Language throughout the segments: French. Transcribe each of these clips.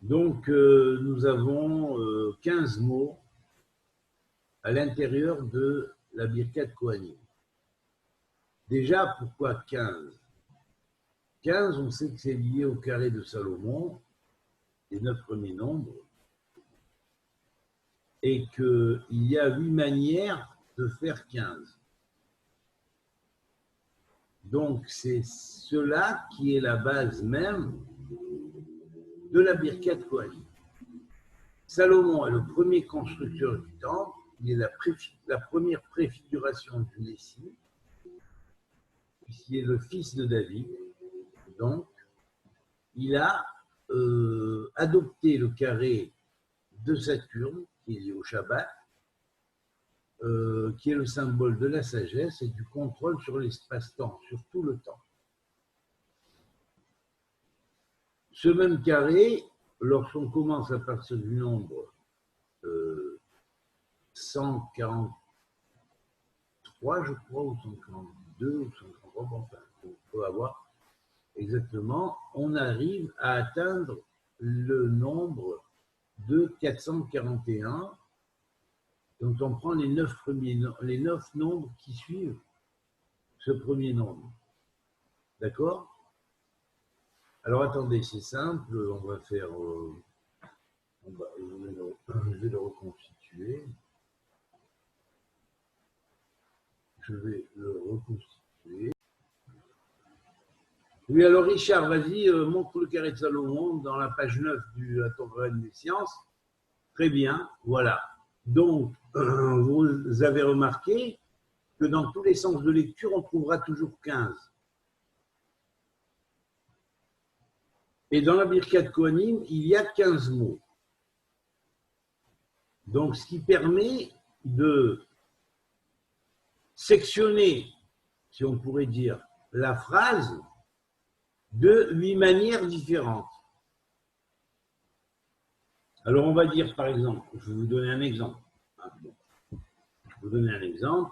Donc, nous avons 15 mots à l'intérieur de la Birkat Kohanim. Déjà, pourquoi 15? 15, on sait que c'est lié au carré de Salomon, les 9 premiers nombres, et qu'il y a 8 manières de faire 15. Donc, c'est cela qui est la base même de la Birkat Kohanim. Salomon est le premier constructeur du temple, il est la première préfiguration du Messie, puisqu'il est le fils de David. Donc, il a adopté le carré de Saturne, qui est lié au Shabbat, qui est le symbole de la sagesse et du contrôle sur l'espace-temps, sur tout le temps. Ce même carré, lorsqu'on commence à partir du nombre 143, je crois, ou 142, ou 143, bon, enfin, il faut avoir exactement, on arrive à atteindre le nombre de 441. Donc on prend les 9 nombres qui suivent ce premier nombre. D'accord? Alors attendez, c'est simple, on va faire. Je vais le reconstituer. Je vais le reconstituer. Oui, alors Richard, vas-y, montre le carré de Salomon dans la page 9 du Torah des sciences. Très bien, voilà. Donc, vous avez remarqué que dans tous les sens de lecture, on trouvera toujours 15. Et dans la Birkat Kohanim, il y a 15 mots. Donc, ce qui permet de sectionner, si on pourrait dire, la phrase de 8 manières différentes. Alors, on va dire, par exemple, je vais vous donner un exemple. Je vais vous donner un exemple.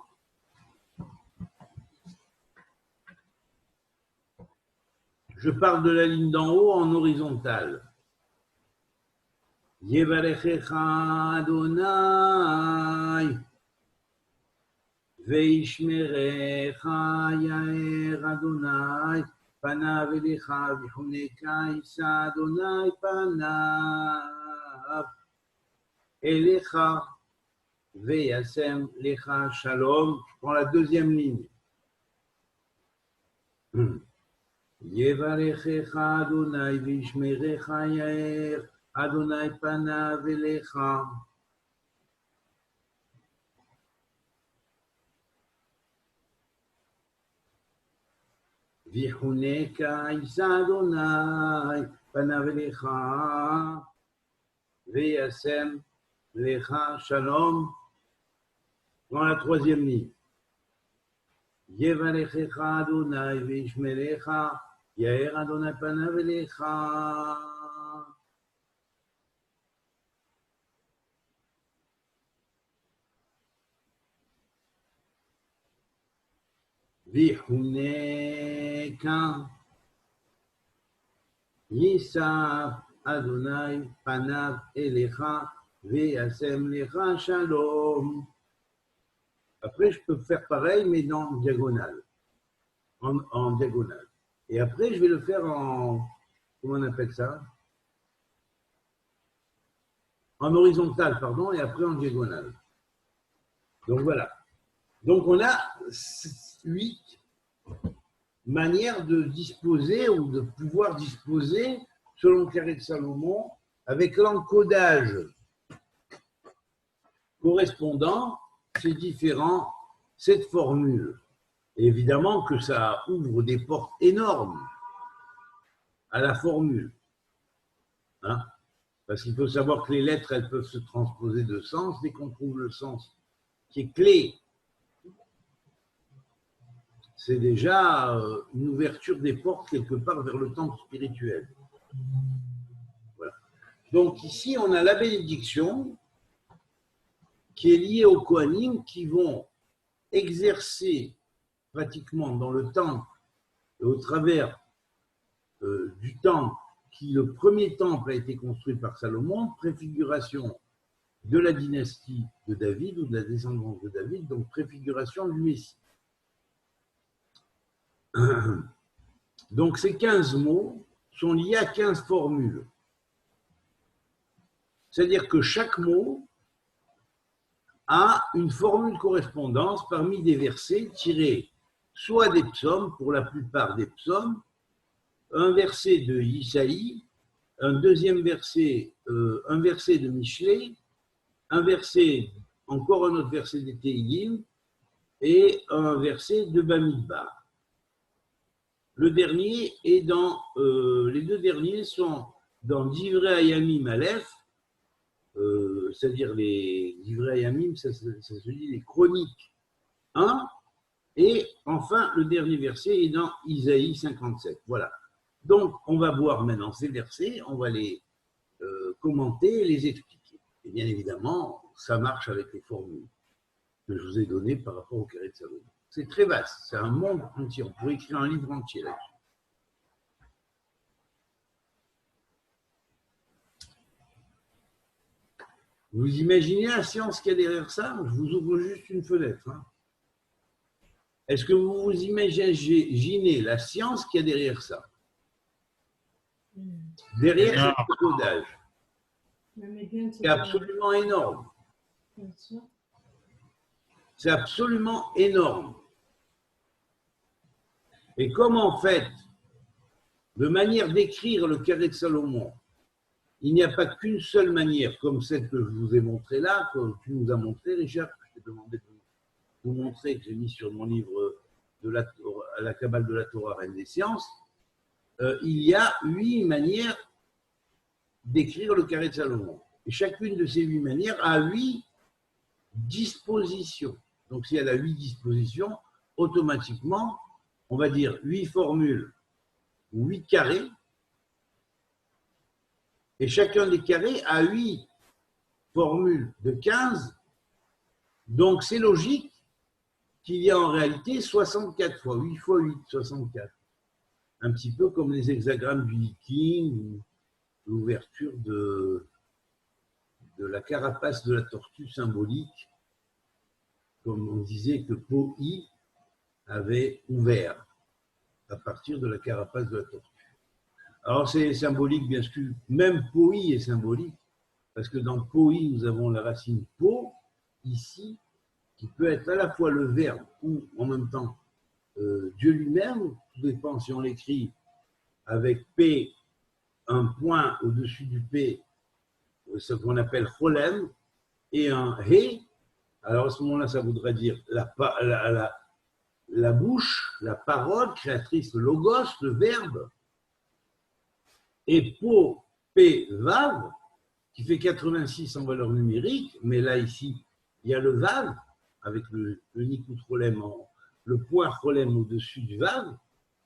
Je parle de la ligne d'en haut en horizontale. Yevarechecha Adonai veishmerecha yaer Adonai panav elecha vichuneka isa Adonai panav elecha veyasem lecha shalom. Je prends la deuxième ligne. Yevarechecha Adonai veishmerecha yaer Adonai panav elecha. Vichuneka isa Adonai panav elecha veyasem lecha shalom. Dans la troisième ligne. Yevarechecha Adonai veishmerecha yaer Adonai panav elecha. Vihuneka Yisaf Adonai panav elecha veyasem lecha shalom. Après, je peux faire pareil, mais en diagonale. En diagonale. Et après, je vais le faire en, comment on appelle ça? En horizontal, pardon, et après en diagonale. Donc voilà. Donc on a 8 manières de disposer ou de pouvoir disposer selon le carré de Salomon avec l'encodage correspondant cette formule. Et évidemment que ça ouvre des portes énormes à la formule. Hein? Parce qu'il faut savoir que les lettres, elles peuvent se transposer de sens dès qu'on trouve le sens qui est clé. C'est déjà une ouverture des portes quelque part vers le temple spirituel. Voilà. Donc ici, on a la bénédiction qui est liée aux Kohanim qui vont exercer pratiquement dans le temple et au travers du temple le premier temple a été construit par Salomon, préfiguration de la dynastie de David ou de la descendance de David, donc préfiguration du Messie. Donc ces 15 mots sont liés à 15 formules. C'est-à-dire que chaque mot a une formule correspondance parmi des versets tirés soit des psaumes, pour la plupart des psaumes, un verset de Isaïe, un deuxième verset, un verset de Michelet, un verset, encore un autre verset des Teilim et un verset de Bamidbar. Le dernier est dans, les deux derniers sont dans Divrei Hayamim Aleph, c'est-à-dire les Divrei Hayamim, ça se dit les chroniques 1, et enfin le dernier verset est dans Isaïe 57. Voilà. Donc on va voir maintenant ces versets, on va les commenter et les expliquer. Et bien évidemment, ça marche avec les formules que je vous ai données par rapport au carré de Salomon. C'est très vaste, c'est un monde entier. On pourrait écrire un livre entier là-dessus. Vous imaginez la science qu'il y a derrière ça? Je vous ouvre juste une fenêtre. Hein. Est-ce que vous vous imaginez la science qu'il y a derrière ça? Derrière ce codage. C'est absolument énorme. C'est absolument énorme. Et comme en fait, de manière d'écrire le carré de Salomon, il n'y a pas qu'une seule manière, comme celle que je vous ai montrée là, que tu nous as montré, Richard, que je t'ai demandé de vous montrer, que j'ai mis sur mon livre de la Kabbale de la Torah, Reine des Sciences, il y a 8 manières d'écrire le carré de Salomon. Et chacune de ces 8 manières a 8 dispositions. Donc, si elle a 8 dispositions, automatiquement, on va dire 8 formules ou 8 carrés. Et chacun des carrés a 8 formules de 15. Donc, c'est logique qu'il y a en réalité 64 fois. 8 fois 8, 64. Un petit peu comme les hexagrammes du Viking ou l'ouverture de la carapace de la tortue symbolique, comme on disait que Pohi avait ouvert à partir de la carapace de la tortue. Alors c'est symbolique, bien sûr, même Pohi est symbolique, parce que dans Pohi, nous avons la racine po, ici, qui peut être à la fois le verbe ou en même temps Dieu lui-même, tout dépend si on l'écrit avec P, un point au-dessus du P, ce qu'on appelle cholem, et un He, alors à ce moment-là, ça voudrait dire la bouche, la parole créatrice, le logos, le verbe, et Po, P, Vav, qui fait 86 en valeur numérique, mais là, ici, il y a le Vav, avec le Nikut Cholem, le point Cholem au-dessus du Vav,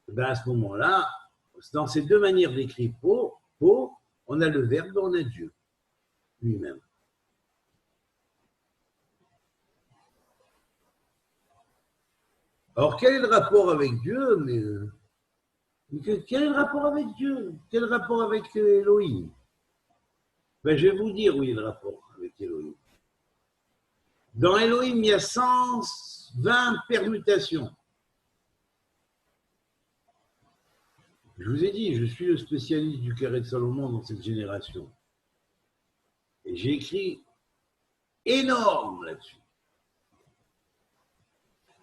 ben à ce moment-là, dans ces deux manières d'écrire Po, on a le verbe, on a Dieu lui-même. Alors, quel est le rapport avec Dieu? Quel est le rapport avec Dieu? Quel est le rapport avec Elohim? Ben, je vais vous dire où est le rapport avec Elohim. Dans Elohim, il y a 120 permutations. Je vous ai dit, je suis le spécialiste du carré de Salomon dans cette génération. Et j'ai écrit énorme là-dessus.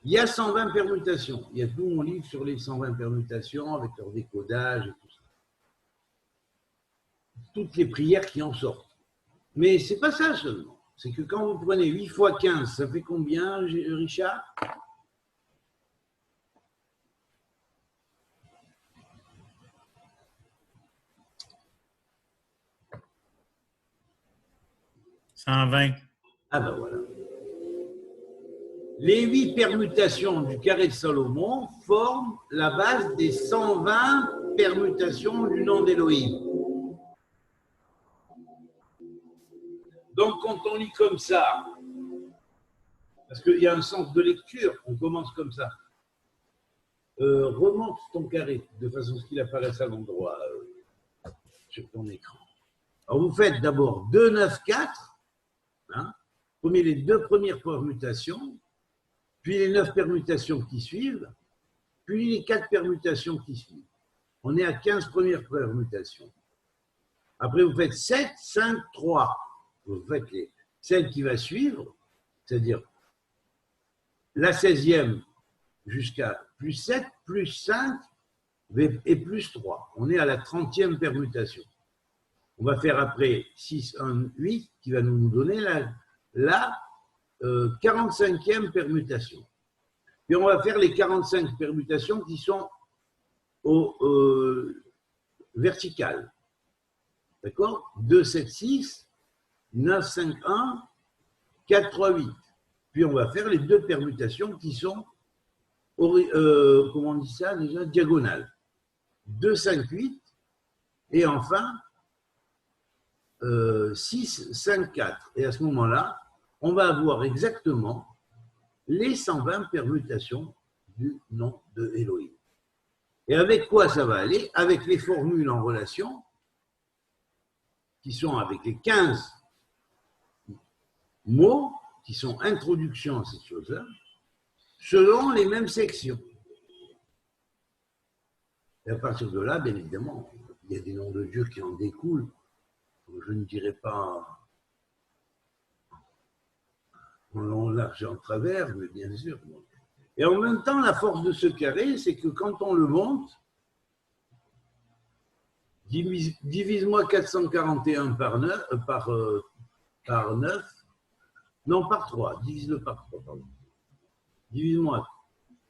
Il y a 120 permutations. Il y a tout mon livre sur les 120 permutations avec leur décodage et tout ça. Toutes les prières qui en sortent. Mais ce n'est pas ça seulement. C'est que quand vous prenez 8 fois 15, ça fait combien, Richard? « 120. » Ah ben voilà. Les 8 permutations du carré de Salomon forment la base des 120 permutations du nom d'Élohim. Donc, quand on lit comme ça, parce qu'il y a un sens de lecture, on commence comme ça. Remonte ton carré de façon à ce qu'il apparaisse à l'endroit. sur ton écran. Alors, vous faites d'abord 2, 9, 4. Hein, prenez les 2 premières permutations, puis les 9 permutations qui suivent, puis les 4 permutations qui suivent. On est à 15 premières permutations. Après, vous faites 7, 5, 3. Vous faites celle qui va suivre, c'est-à-dire la 16e jusqu'à plus 7, plus 5 et plus 3. On est à la 30e permutation. On va faire après 6, 1, 8 qui va nous donner la 45e permutation. Puis on va faire les 45 permutations qui sont verticales. D'accord? 2, 7, 6, 9, 5, 1, 4, 3, 8. Puis on va faire les 2 permutations qui sont, comment on dit ça déjà, diagonales. 2, 5, 8. Et enfin, 6, 5, 4. Et à ce moment-là, on va avoir exactement les 120 permutations du nom de Elohim. Et avec quoi ça va aller? Avec les formules en relation, qui sont avec les 15 mots, qui sont introduction à cette chose-là, selon les mêmes sections. Et à partir de là, bien évidemment, il y a des noms de Dieu qui en découlent. Je ne dirais pas en long, large et en travers, mais bien sûr. Et en même temps, la force de ce carré, c'est que quand on le monte, divise-moi 441 par 9, non, par 3, divise-le par 3, pardon. Divise-moi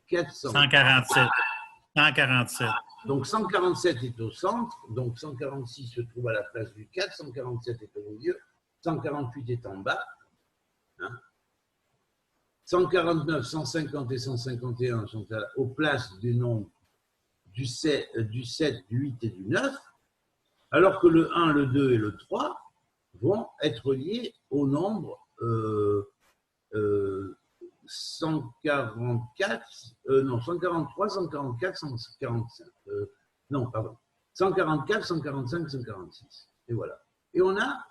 400. 147. 147. Donc 147 est au centre, donc 146 se trouve à la place du 4, 147 est au milieu, 148 est en bas. Hein, 149, 150 et 151 sont aux places du nombre du 7, du 8 et du 9, alors que le 1, le 2 et le 3 vont être liés au nombre 144, non, 143, 144, 145. Non, pardon. 144, 145, 146. Et voilà. Et on a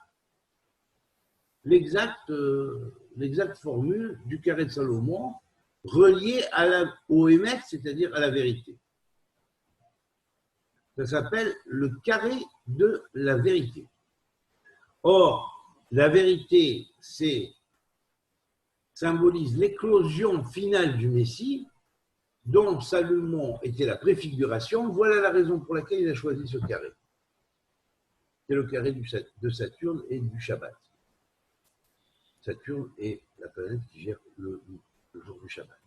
l'exacte formule du carré de Salomon reliée au émet, c'est-à-dire à la vérité. Ça s'appelle le carré de la vérité. Or, la vérité, symbolise l'éclosion finale du Messie, dont Salomon était la préfiguration. Voilà la raison pour laquelle il a choisi ce carré. C'est le carré de Saturne et du Shabbat. Saturne est la planète qui gère le jour du Shabbat.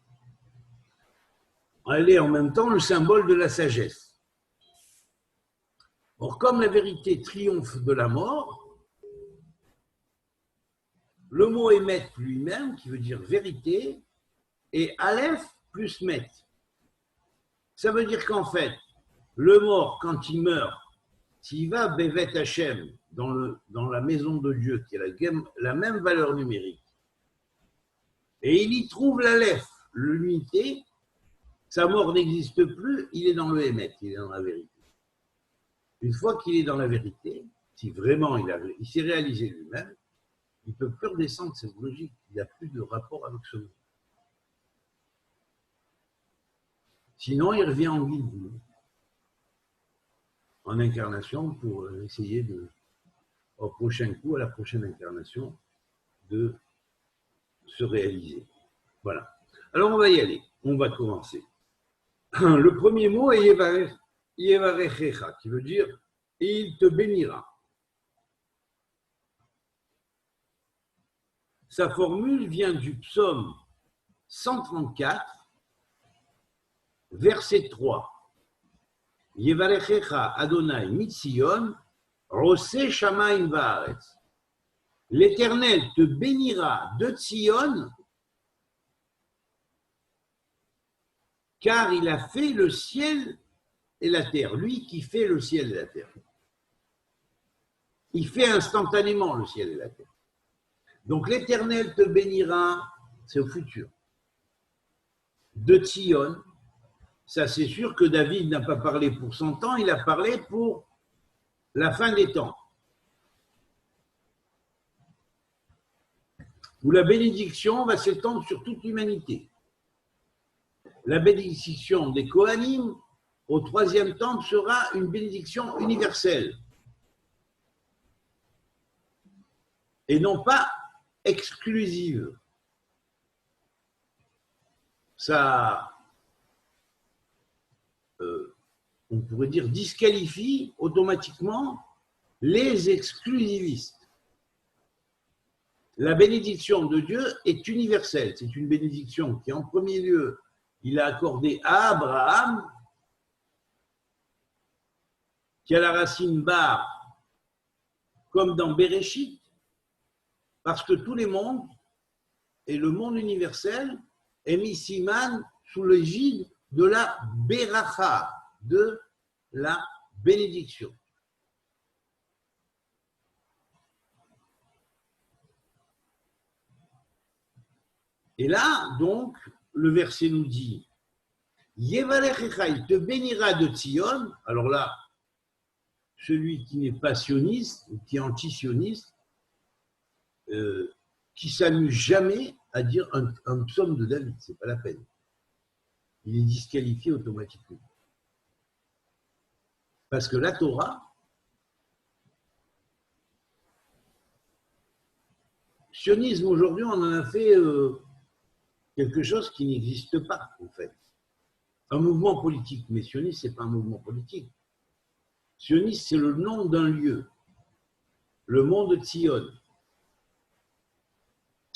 Elle est en même temps le symbole de la sagesse. Or, comme la vérité triomphe de la mort, le mot émet lui-même, qui veut dire vérité, est Aleph plus Met. Ça veut dire qu'en fait, le mort, quand il meurt, s'il va Bevet Hachem, dans la maison de Dieu, qui a la même valeur numérique, et il y trouve l'Aleph, l'unité, sa mort n'existe plus, il est dans le Émet, il est dans la vérité. Une fois qu'il est dans la vérité, si vraiment il s'est réalisé lui-même, il ne peut plus redescendre cette logique. Il n'y a plus de rapport avec ce monde. Sinon, il revient en guide, en incarnation, pour essayer au prochain coup, à la prochaine incarnation, de se réaliser. Voilà. Alors, on va y aller. On va commencer. Le premier mot est Yevarechecha, qui veut dire « et il te bénira ». Sa formule vient du psaume 134, verset 3. Yevarechecha Adonai mitzion, rosé shamaim vaaretz. L'Éternel te bénira de Tzion, car il a fait le ciel et la terre. Lui qui fait le ciel et la terre. Il fait instantanément le ciel et la terre. Donc l'Éternel te bénira, c'est au futur. De Tzion, ça c'est sûr que David n'a pas parlé pour son temps, il a parlé pour la fin des temps, où la bénédiction va s'étendre sur toute l'humanité. La bénédiction des Kohanim au troisième temple sera une bénédiction universelle et non pas exclusive. Ça, on pourrait dire, disqualifie automatiquement les exclusivistes. La bénédiction de Dieu est universelle. C'est une bénédiction qui, en premier lieu, il a accordée à Abraham, qui a la racine bar, comme dans Bereshit, parce que tous les mondes, et le monde universel, est mis siman sous l'égide de la beracha, de la bénédiction. Et là, donc, le verset nous dit Yevalechecha, il te bénira de Tzion. Alors là, celui qui n'est pas sioniste, ou qui est anti-sioniste, qui s'amuse jamais à dire un psaume de David, c'est pas la peine. Il est disqualifié automatiquement. Parce que la Torah, sionisme aujourd'hui, on en a fait quelque chose qui n'existe pas, en fait. Un mouvement politique, mais sioniste, ce n'est pas un mouvement politique. Sioniste, c'est le nom d'un lieu, le mont de Tzion.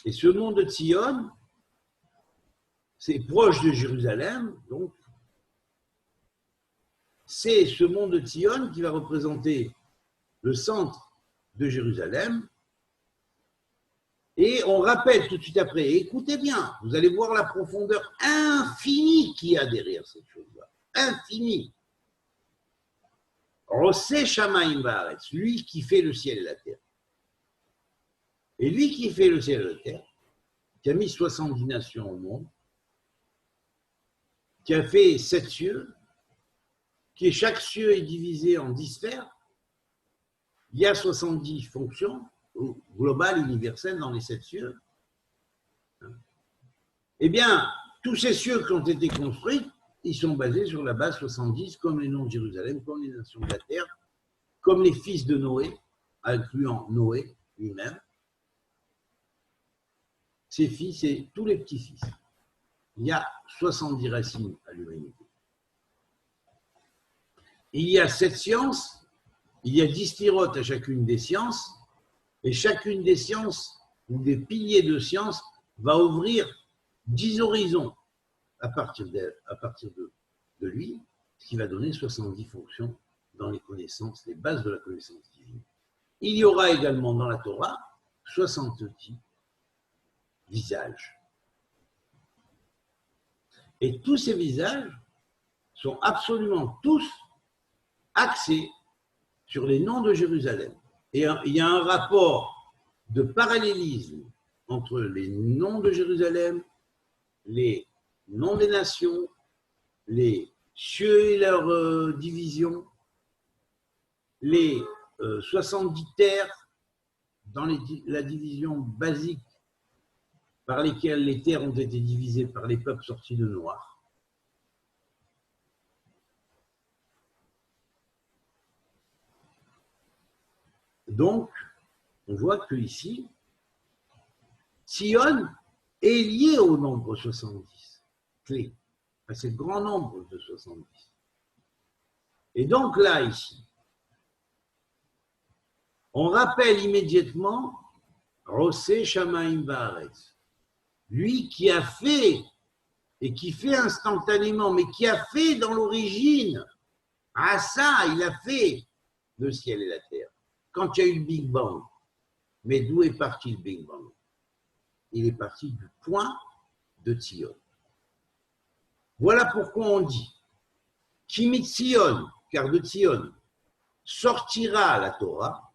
Et ce mont de Tzion, c'est proche de Jérusalem, donc c'est ce mont de Tzion qui va représenter le centre de Jérusalem. Et on rappelle tout de suite après, écoutez bien, vous allez voir la profondeur infinie qu'il y a derrière cette chose-là. Infinie. Rosé Shamaim Baaretz, lui qui fait le ciel et la terre. Et lui qui fait le ciel et la terre, qui a mis 70 nations au monde, qui a fait 7 cieux, qui chaque cieux est divisé en 10 sphères, il y a 70 fonctions globales, universelles dans les 7 cieux. Eh bien, tous ces cieux qui ont été construits, ils sont basés sur la base 70, comme les noms de Jérusalem, comme les nations de la terre, comme les fils de Noé, incluant Noé lui-même, ses fils et tous les petits-fils. Il y a 70 racines à l'humanité. Il y a 7 sciences, il y a 10 sphirotes à chacune des sciences, et chacune des sciences, ou des piliers de sciences, va ouvrir 10 horizons à partir de lui, ce qui va donner 70 fonctions dans les connaissances, les bases de la connaissance divine. Il y aura également dans la Torah 70 visages. Et tous ces visages sont absolument tous axés sur les noms de Jérusalem. Et il y a un rapport de parallélisme entre les noms de Jérusalem, les noms des nations, les cieux et leurs divisions, les 70 terres dans la division basique par lesquelles les terres ont été divisées par les peuples sortis de Noir. Donc, on voit que ici, Sion est lié au nombre 70, clé, à ce grand nombre de 70. Et donc là, ici, on rappelle immédiatement Rosé Shamaim Baaretz, lui qui a fait, et qui fait instantanément, mais qui a fait dans l'origine, ah ça, il a fait le ciel et la terre, quand il y a eu le Big Bang. Mais d'où est parti le Big Bang? Il est parti du point de Tzion. Voilà pourquoi on dit Kimi Tzion, car de Tzion sortira la Torah,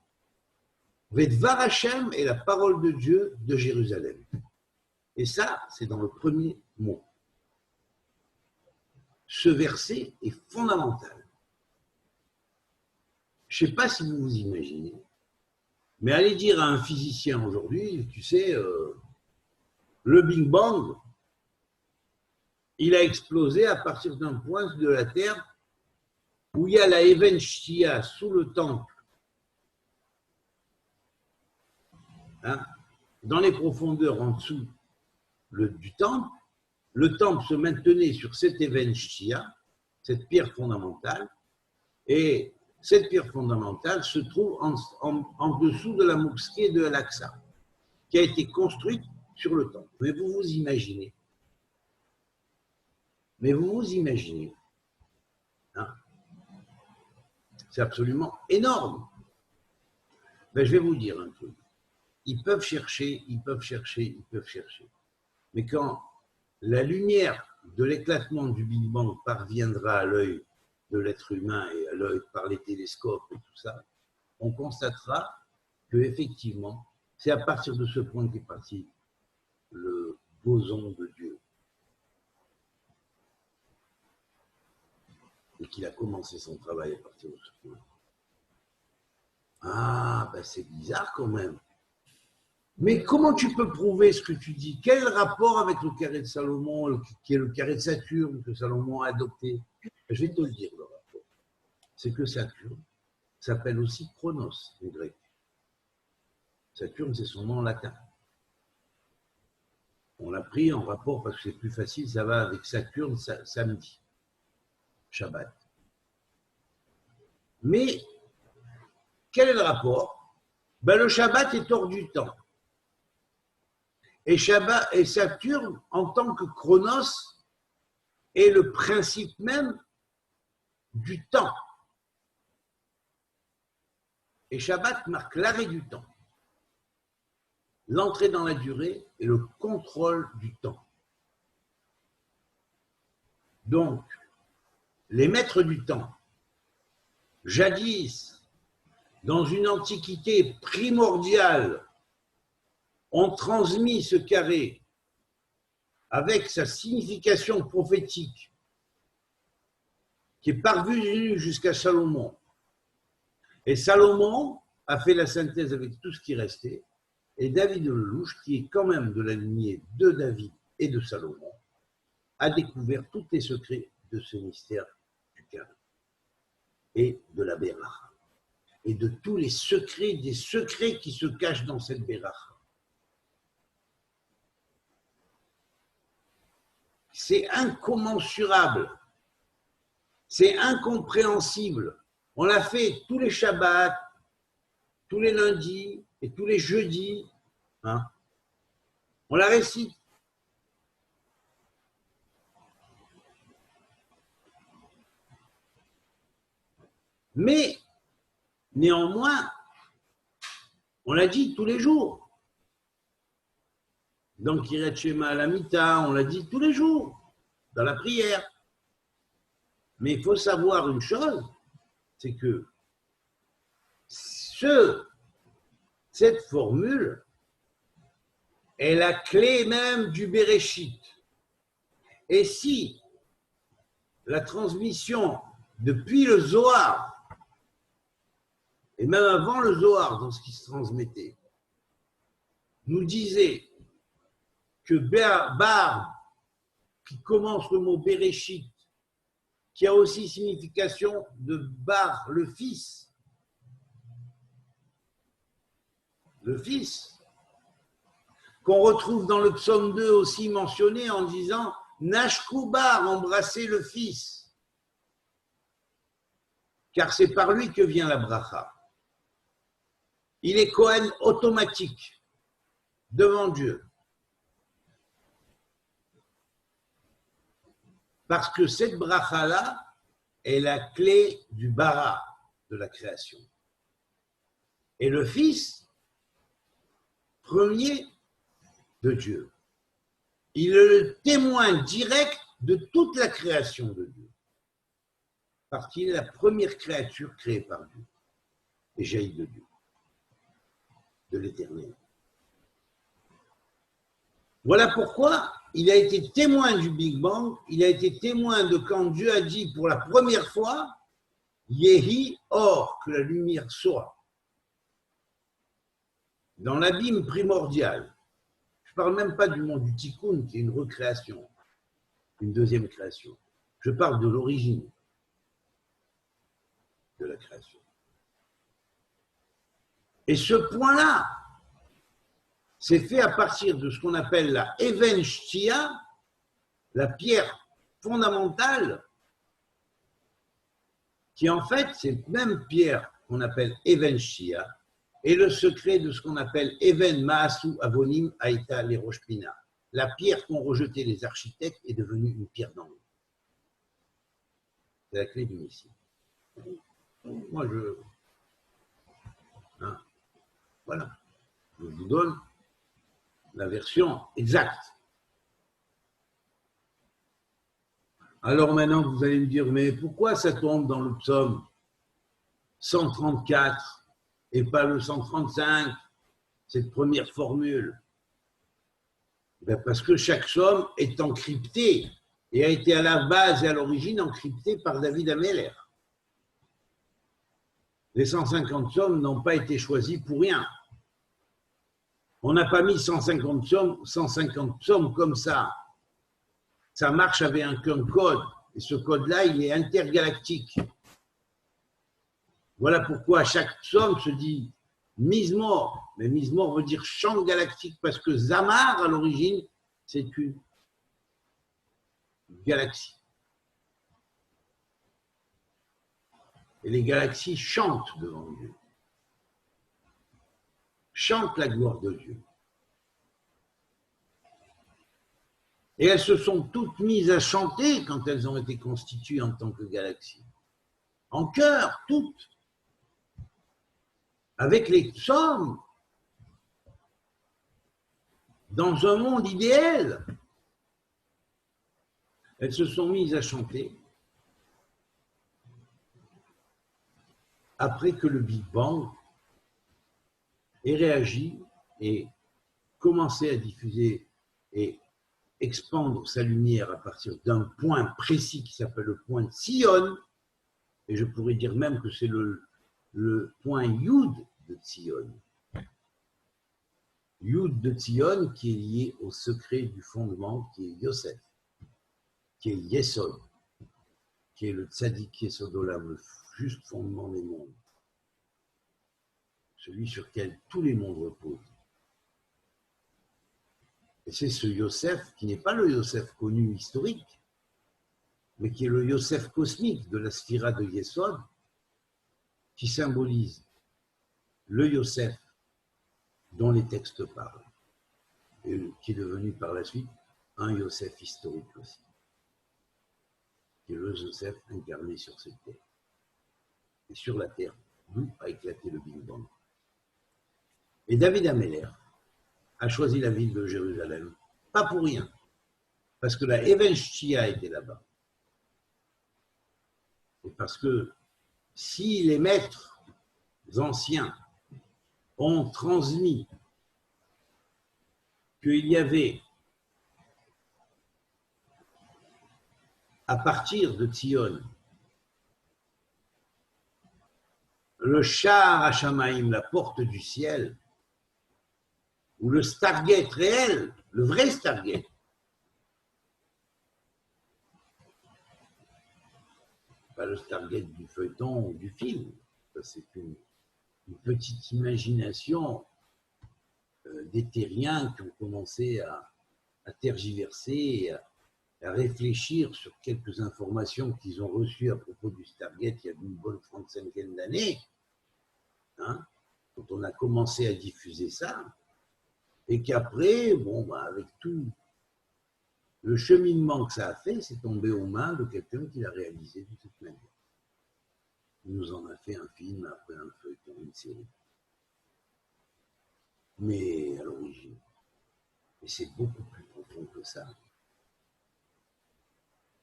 Vedvar Hashem est la parole de Dieu de Jérusalem. Et ça, c'est dans le premier mot. Ce verset est fondamental. je ne sais pas si vous vous imaginez, mais allez dire à un physicien aujourd'hui, tu sais, le Big Bang, il a explosé à partir d'un point de la Terre où il y a la Evenchia sous le temple, hein, dans les profondeurs en dessous du temple. Le temple se maintenait sur cette Evenchia, cette pierre fondamentale, et cette pierre fondamentale se trouve en dessous de la mosquée de Al-Aqsa, qui a été construite sur le temple. Mais vous vous imaginez, hein, c'est absolument énorme. Ben, je vais vous dire un truc. Ils peuvent chercher. Mais quand la lumière de l'éclatement du Big Bang parviendra à l'œil de l'être humain et à l'œil par les télescopes et tout ça, on constatera qu'effectivement, c'est à partir de ce point qu'est parti le boson de Dieu. Et qu'il a commencé son travail à partir de ce point. Ah, ben c'est bizarre quand même. Mais comment tu peux prouver ce que tu dis? Quel rapport avec le carré de Salomon, qui est le carré de Saturne que Salomon a adopté? Je vais te le dire, le rapport. C'est que Saturne s'appelle aussi Chronos en grec. Saturne, c'est son nom latin. On l'a pris en rapport parce que c'est plus facile, ça va avec Saturne samedi, Shabbat. Mais quel est le rapport? Ben, le Shabbat est hors du temps. Et Saturne, en tant que Chronos, est le principe même du temps. Et Shabbat marque l'arrêt du temps, l'entrée dans la durée et le contrôle du temps. Donc, les maîtres du temps, jadis, dans une antiquité primordiale, ont transmis ce carré avec sa signification prophétique qui est parvenue jusqu'à Salomon. Et Salomon a fait la synthèse avec tout ce qui restait. Et David le Louche, qui est quand même de la lignée de David et de Salomon, a découvert tous les secrets de ce mystère du carré et de la Béracha. Et de tous les secrets, des secrets qui se cachent dans cette Béracha. C'est incommensurable, c'est incompréhensible. On l'a fait tous les Shabbats, tous les lundis et tous les jeudis. Hein. On la récite. Mais, néanmoins, on l'a dit tous les jours. Dans Kiryat Shema à la Mita, on l'a dit tous les jours, dans la prière. Mais il faut savoir une chose, c'est que cette formule est la clé même du Bereshit. Et si la transmission depuis le Zohar, et même avant le Zohar, dans ce qui se transmettait, nous disait que Bar, qui commence le mot Bereshit, qui a aussi signification de Bar, le fils, qu'on retrouve dans le psaume 2 aussi mentionné en disant Nashku Bar, embrasser le fils, car c'est par lui que vient la bracha. Il est Kohen automatique devant Dieu. Parce que cette bracha-là est la clé du bara, de la création. Et le Fils, premier de Dieu. Il est le témoin direct de toute la création de Dieu. Parce qu'il est la première créature créée par Dieu. Et jaillit de Dieu. De l'Éternel. Voilà pourquoi il a été témoin du Big Bang, il a été témoin de quand Dieu a dit pour la première fois Yehi or, que la lumière soit. Dans l'abîme primordial, je ne parle même pas du monde du tikkun, qui est une recréation, une deuxième création. Je parle de l'origine de la création. Et ce point-là, c'est fait à partir de ce qu'on appelle la Even Shtia, la pierre fondamentale, qui en fait, cette même pierre qu'on appelle Even Shtia, est le secret de ce qu'on appelle Even Maasu Avonim Aïta les Roshpina. La pierre qu'ont rejetée les architectes est devenue une pierre d'angle. C'est la clé du Messie. Moi, voilà, je vous donne la version exacte. Alors maintenant, vous allez me dire, mais pourquoi ça tombe dans le psaume 134 et pas le 135, cette première formule? Parce que chaque psaume est encrypté et a été à la base et à l'origine encrypté par David Ameller. Les 150 psaumes n'ont pas été choisis pour rien. On n'a pas mis 150 psaumes comme ça. Ça marche avec un code. Et ce code-là, il est intergalactique. Voilà pourquoi chaque psaume se dit Mizmor. Mais Mizmor veut dire chant galactique parce que Zamar, à l'origine, c'est une galaxie. Et les galaxies chantent devant Dieu. Chantent la gloire de Dieu. Et elles se sont toutes mises à chanter quand elles ont été constituées en tant que galaxies. En chœur, toutes. Avec les psaumes. Dans un monde idéal. Elles se sont mises à chanter après que le Big Bang ait réagi et commencé à diffuser et expandre sa lumière à partir d'un point précis qui s'appelle le point de Sion, et je pourrais dire même que c'est le point Yud de Sion. Yud de Sion qui est lié au secret du fondement qui est Yosef, qui est Yesod, qui est le Tzadik Yesodolam, le juste fondement des mondes, celui sur lequel tous les mondes reposent. Et c'est ce Yosef qui n'est pas le Yosef connu historique, mais qui est le Yosef cosmique de la sphira de Yesod, qui symbolise le Yosef dont les textes parlent, et qui est devenu par la suite un Yosef historique aussi, qui est le Yosef incarné sur cette terre. Et sur la terre, d'où a éclaté le Big Bang. Et David Ameller a choisi la ville de Jérusalem, pas pour rien, parce que la Even Shtia était là-bas. Et parce que si les maîtres anciens ont transmis qu'il y avait, à partir de Tzion, le Sha'ar HaShamayim, la porte du ciel, ou le Stargate réel, le vrai Stargate, pas le Stargate du feuilleton ou du film, ça c'est une petite imagination des terriens qui ont commencé à tergiverser, à réfléchir sur quelques informations qu'ils ont reçues à propos du Stargate il y a une bonne 35aine d'années, hein, quand on a commencé à diffuser ça, et qu'après, avec tout le cheminement que ça a fait, c'est tombé aux mains de quelqu'un qui l'a réalisé de cette manière. Il nous en a fait un film, après un feuilleton, une série. Mais à l'origine, et c'est beaucoup plus profond que ça,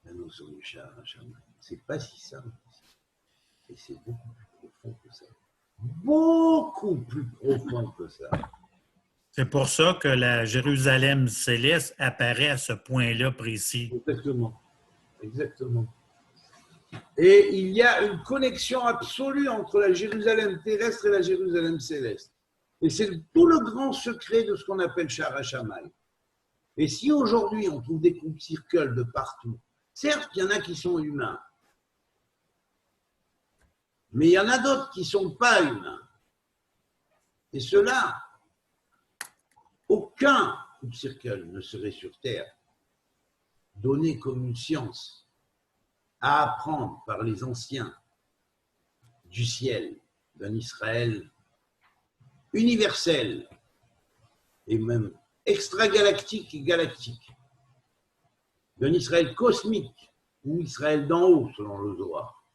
la notion du Sha'ar HaShamayim. C'est pas si simple, et c'est beaucoup plus profond que ça. Beaucoup plus profond que ça. C'est pour ça que la Jérusalem céleste apparaît à ce point-là précis. Exactement. Exactement. Et il y a une connexion absolue entre la Jérusalem terrestre et la Jérusalem céleste. Et c'est tout le grand secret de ce qu'on appelle Shara Shammai. Et si aujourd'hui on trouve des coupes circles de partout, certes, il y en a qui sont humains, mais il y en a d'autres qui ne sont pas humains. Et cela, aucun coupe circle ne serait sur Terre donné comme une science à apprendre par les anciens du ciel, d'un Israël universel et même extragalactique et galactique, d'un Israël cosmique ou Israël d'en haut, selon le Zohar,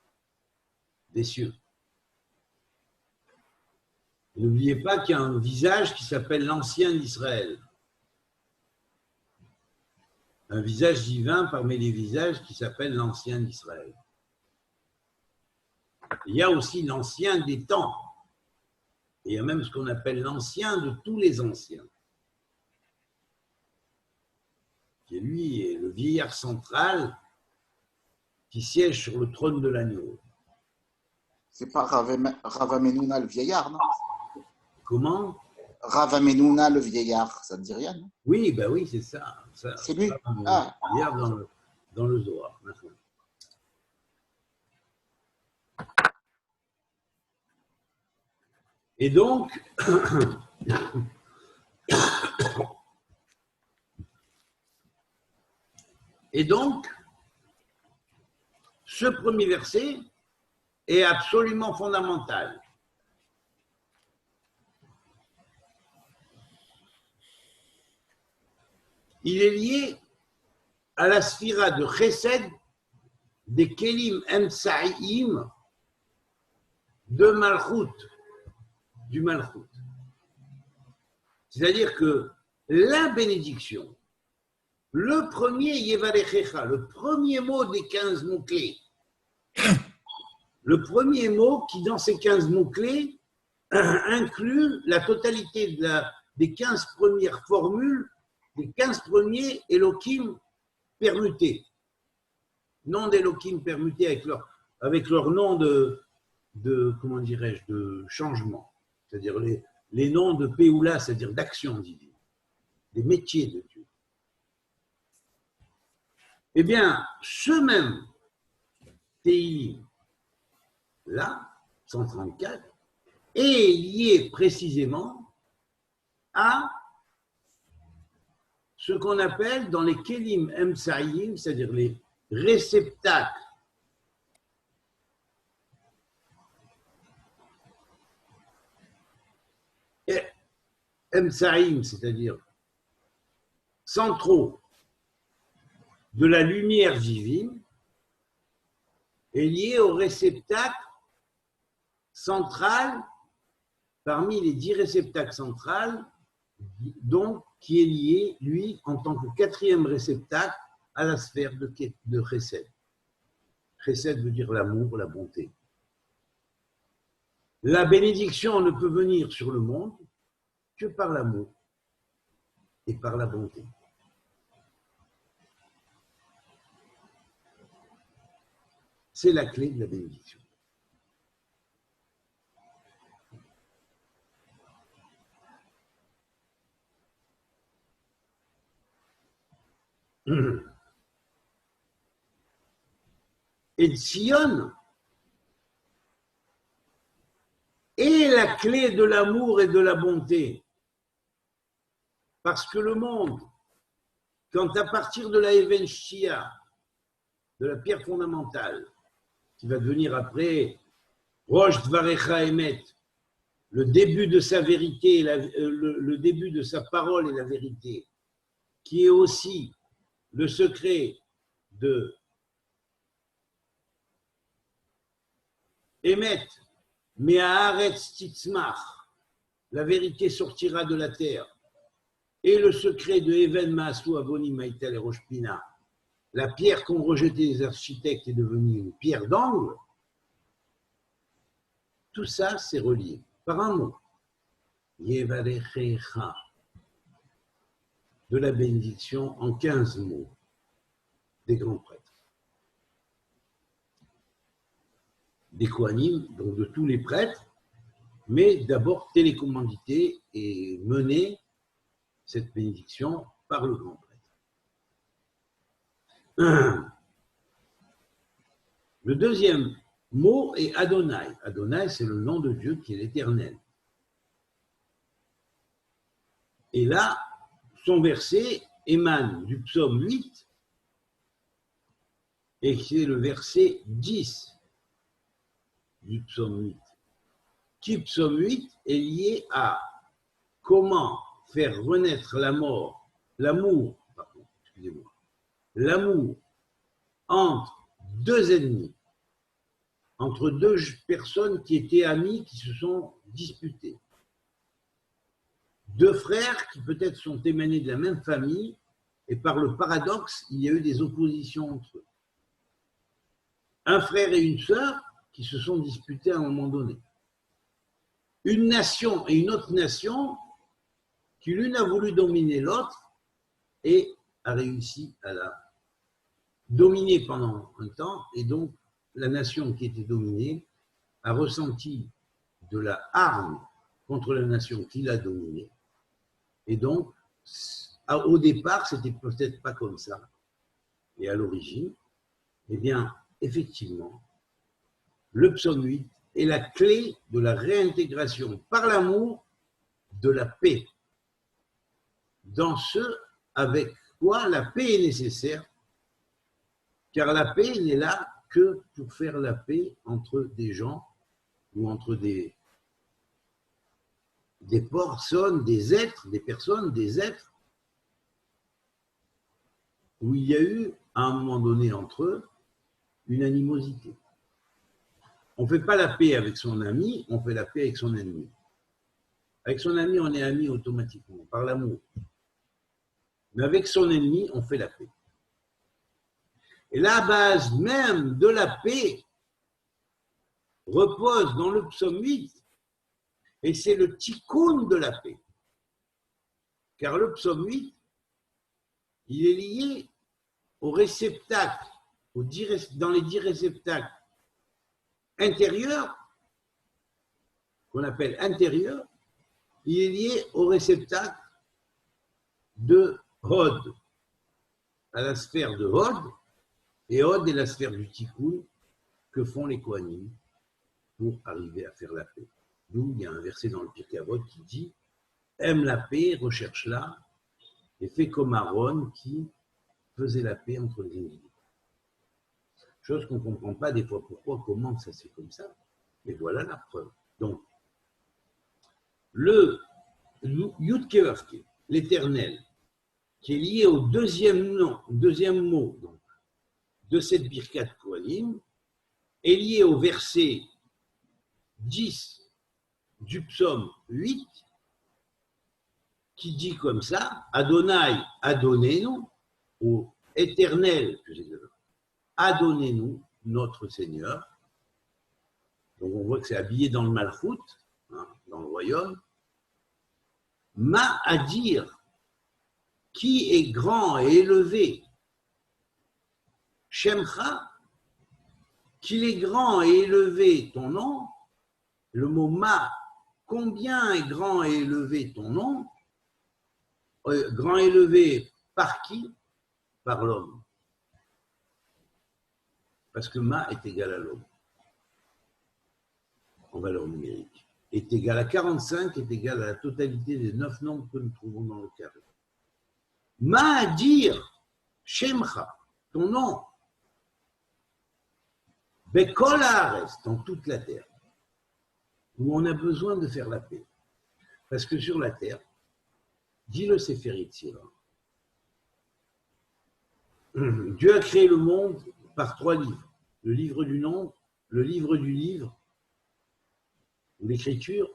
des cieux. N'oubliez pas qu'il y a un visage qui s'appelle l'ancien d'Israël. Un visage divin parmi les visages qui s'appelle l'ancien d'Israël. Il y a aussi l'ancien des temps. Et il y a même ce qu'on appelle l'ancien de tous les anciens. Qui lui est le vieillard central qui siège sur le trône de l'agneau. C'est pas Rav Amenuna le vieillard, non? Comment? Rav Amenuna le vieillard, ça ne dit rien, non? Oui, ben oui, c'est ça. C'est lui. Ah. Vieillard dans le Zohar. Et donc, ce premier verset est absolument fondamental. Il est lié à la sphira de Chesed des Kelim Emsaïm de Malchut, du Malchut. C'est-à-dire que la bénédiction, le premier Yevarechecha, le premier mot des 15 mots-clés, le premier mot qui, dans ces 15 mots-clés, inclut la totalité des 15 premières formules, des 15 premiers Elohim permutés. Nom d'Elohim permutés avec leur nom de comment dirais-je, de changement. C'est-à-dire les noms de Péoula, c'est-à-dire d'action divine, des métiers de Dieu. Eh bien, ce même Tehillim, là, 134, est lié précisément à ce qu'on appelle dans les Kelim Emsaïm, c'est-à-dire les réceptacles Emsaïm, c'est-à-dire centraux de la lumière divine, est lié au réceptacle central, parmi les 10 réceptacles centrales, donc qui est lié, lui, en tant que 4e réceptacle, à la sphère de Chesed. Chesed veut dire l'amour, la bonté. La bénédiction ne peut venir sur le monde que par l'amour et par la bonté. C'est la clé de la bénédiction. Et Sion est la clé de l'amour et de la bonté. Parce que le monde, quand à partir de la Even Shia, de la pierre fondamentale, qui va devenir après Rosh Dvarecha Emet, le début de sa vérité, le début de sa parole et la vérité, qui est aussi le secret de Emet, Me'aretz Titzmach, la vérité sortira de la terre, et le secret de Even Maasu Avonim Maïtel et Rosh Pina, la pierre qu'ont rejetée les architectes est devenue une pierre d'angle. Tout ça, c'est relié par un mot. Yevarechecha, de la bénédiction en 15 mots des grands prêtres. des Kohanim, donc de tous les prêtres, mais d'abord télécommandité et mener cette bénédiction par le grand prêtre. Le deuxième mot est Adonai. Adonai, c'est le nom de Dieu qui est l'Éternel. Et là, son verset émane du psaume 8, et c'est le verset 10 du psaume 8. Qui, psaume 8, est lié à comment faire renaître l'amour entre deux ennemis, entre deux personnes qui étaient amies, qui se sont disputées. Deux frères qui peut-être sont émanés de la même famille, et par le paradoxe, il y a eu des oppositions entre eux. Un frère et une sœur qui se sont disputés à un moment donné. Une nation et une autre nation qui l'une a voulu dominer l'autre et a réussi à la dominer pendant un temps, et donc la nation qui était dominée a ressenti de la hargne contre la nation qui l'a dominée. Et donc, au départ, c'était peut-être pas comme ça. Et à l'origine, eh bien, effectivement, le psaume 8 est la clé de la réintégration par l'amour de la paix. Dans ce avec quoi la paix est nécessaire, car la paix n'est là que pour faire la paix entre des gens ou entre des personnes, des êtres, où il y a eu, à un moment donné entre eux, une animosité. On ne fait pas la paix avec son ami, on fait la paix avec son ennemi. Avec son ami, on est ami automatiquement, par l'amour. Mais avec son ennemi, on fait la paix. Et la base même de la paix repose dans le psaume 8, et c'est le tikkun de la paix. Car le psaume 8, il est lié au réceptacle, dans les 10 réceptacles intérieurs, qu'on appelle intérieurs, il est lié au réceptacle de Hod, à la sphère de Hod, et Hod est la sphère du tikkun que font les Kohanim pour arriver à faire la paix. D'où il y a un verset dans le Pirkei Avot qui dit « Aime la paix, recherche-la, et fais comme Aaron qui faisait la paix entre les individus. » Chose qu'on ne comprend pas des fois pourquoi, comment ça c'est comme ça. Mais voilà la preuve. Donc, le Yud-Keh-Vav-Keh, l'éternel, qui est lié au deuxième mot donc, de cette Birkat Kohanim, est lié au verset 10 du psaume 8, qui dit comme ça, Adonai, adonnez-nous, au éternel, adonnez-nous, notre Seigneur. Donc on voit que c'est habillé dans le Malchut, hein, dans le royaume. Ma à dire, qui est grand et élevé, Shemcha, qu'il est grand et élevé ton nom, le mot ma, combien est grand et élevé ton nom, grand et élevé par qui? Par l'homme. Parce que ma est égal à l'homme, en valeur numérique. Est égal à 45, est égal à la totalité des 9 nombres que nous trouvons dans le carré. Ma à dire, Shemcha, ton nom, Bekol Haaretz, dans toute la terre, où on a besoin de faire la paix. Parce que sur la terre, dit le Sefer Yetzirah, Dieu a créé le monde par 3 livres. Le livre du nombre, le livre du livre, l'écriture,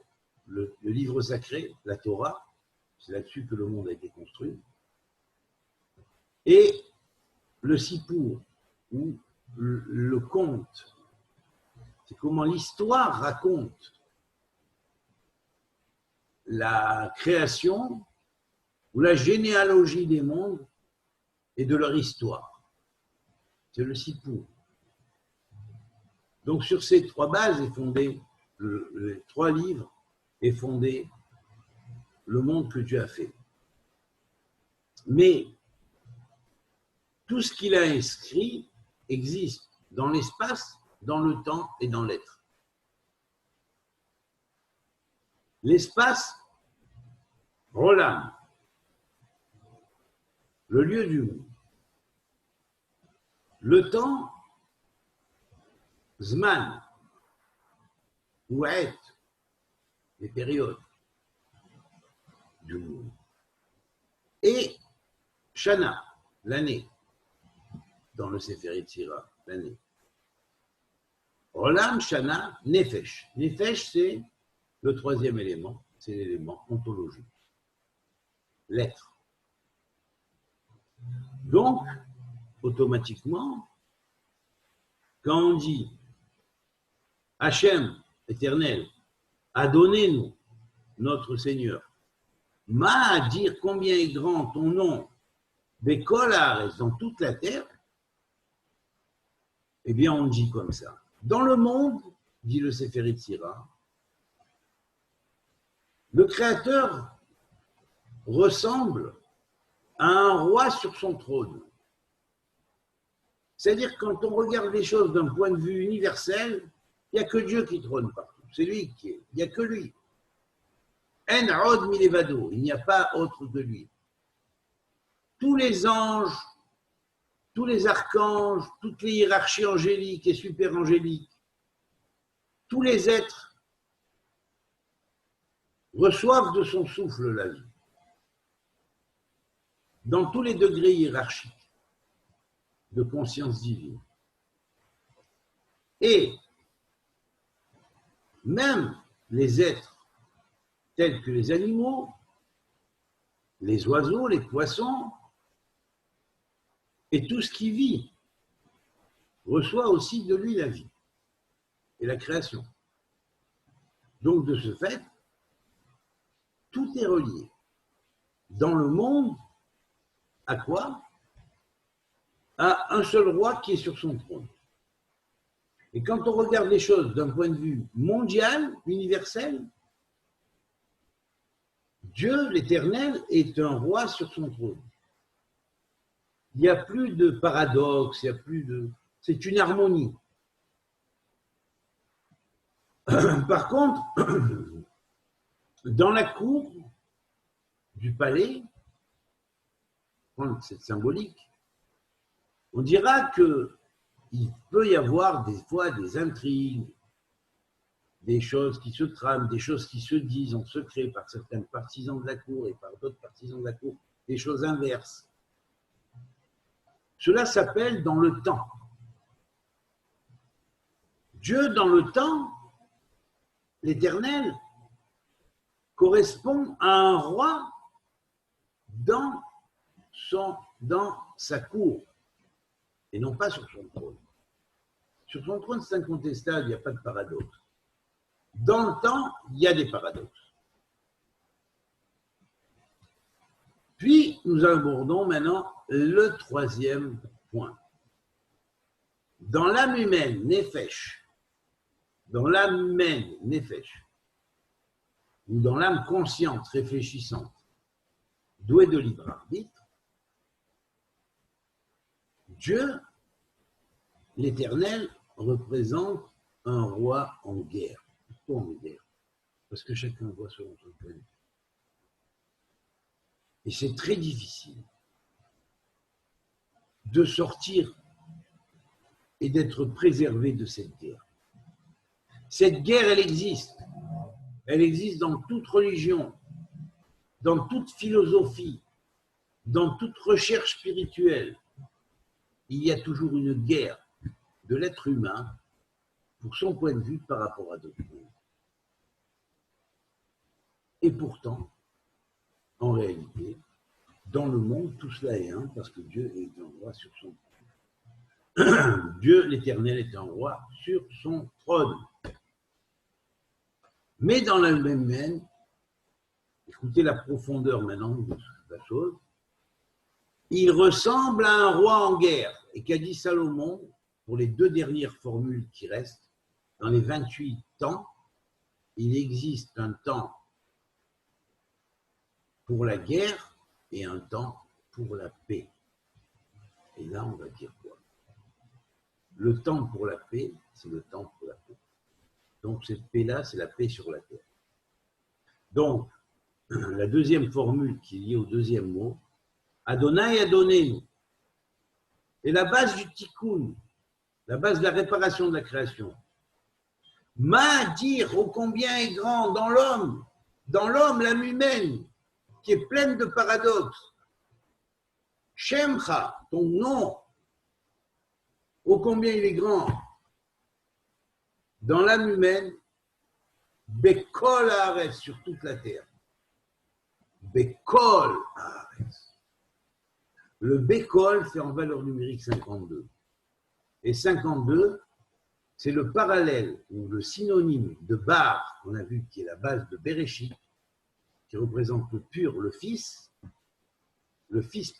le livre sacré, la Torah, c'est là-dessus que le monde a été construit, et le Sipour, ou le conte. C'est comment l'histoire raconte la création ou la généalogie des mondes et de leur histoire. C'est le Sipour. Donc sur ces trois bases est fondé, les trois livres est fondé le monde que Dieu a fait. Mais tout ce qu'il a inscrit existe dans l'espace, dans le temps et dans l'être. L'espace, Rolam, le lieu du monde. Le temps, Zman, ou Aet, les périodes du monde. Et Shana, l'année, dans le Sefer Yetzira, l'année. Rolam, Shana, Nefesh. Nefesh, c'est le troisième élément, c'est l'élément ontologique, l'être. Donc, automatiquement, quand on dit Hachem, éternel, adonnez-nous, notre Seigneur, Ma, dire combien est grand ton nom, Bekol Haaretz, dans toute la terre, eh bien on dit comme ça. Dans le monde, dit le Sefer Yetzira, le Créateur ressemble à un roi sur son trône. C'est-à-dire quand on regarde les choses d'un point de vue universel, il n'y a que Dieu qui trône partout. C'est lui qui est. Il n'y a que lui. En od milevado, il n'y a pas autre que lui. Tous les anges, tous les archanges, toutes les hiérarchies angéliques et super-angéliques, tous les êtres reçoivent de son souffle la vie, dans tous les degrés hiérarchiques de conscience divine. Et même les êtres tels que les animaux, les oiseaux, les poissons, et tout ce qui vit reçoit aussi de lui la vie et la création. Donc de ce fait, tout est relié. Dans le monde, à quoi? À un seul roi qui est sur son trône. Et quand on regarde les choses d'un point de vue mondial, universel, Dieu, l'Éternel, est un roi sur son trône. Il n'y a plus de paradoxe, il n'y a plus de... C'est une harmonie. Par contre, dans la cour du palais, c'est symbolique, on dira qu'il peut y avoir des fois des intrigues, des choses qui se trament, des choses qui se disent en secret par certains partisans de la cour et par d'autres partisans de la cour, des choses inverses. Cela s'appelle dans le temps. Dieu dans le temps, l'Éternel, correspond à un roi dans sa cour et non pas sur son trône. Sur son trône, c'est incontestable, il n'y a pas de paradoxe. Dans le temps, il y a des paradoxes. Puis, nous abordons maintenant le troisième point. Dans l'âme humaine, Nefesh, dans l'âme humaine, Nefesh, ou dans l'âme consciente, réfléchissante, douée de libre arbitre, Dieu, l'Éternel, représente un roi en guerre. Pourquoi en guerre? Parce que chacun voit selon son point de vue. Et c'est très difficile de sortir et d'être préservé de cette guerre. Cette guerre, elle existe. Elle existe dans toute religion, dans toute philosophie, dans toute recherche spirituelle. Il y a toujours une guerre de l'être humain pour son point de vue par rapport à d'autres. Et pourtant, en réalité, dans le monde, tout cela est un, parce que Dieu est un roi sur son trône. Dieu, l'Éternel, est un roi sur son trône. Mais dans la même veine, écoutez la profondeur maintenant de la chose, il ressemble à un roi en guerre. Et qu'a dit Salomon, pour les deux dernières formules qui restent, dans les 28 temps, il existe un temps pour la guerre et un temps pour la paix. Et là, on va dire quoi? Le temps pour la paix, c'est le temps pour la paix. Donc, cette paix-là, c'est la paix sur la terre. Donc, la deuxième formule qui est liée au deuxième mot, Adonai Adonenu, est la base du tikkun, la base de la réparation de la création. Ma dire ô combien est grand dans l'homme, l'âme humaine, qui est pleine de paradoxes. Shemcha, ton nom, ô combien il est grand dans l'âme humaine, Bekol Haaretz, sur toute la terre. Bekol Haaretz. Le Bekol fait en valeur numérique 52. Et 52, c'est le parallèle ou le synonyme de Bar, qu'on a vu qui est la base de Bereshit, qui représente le pur, le Fils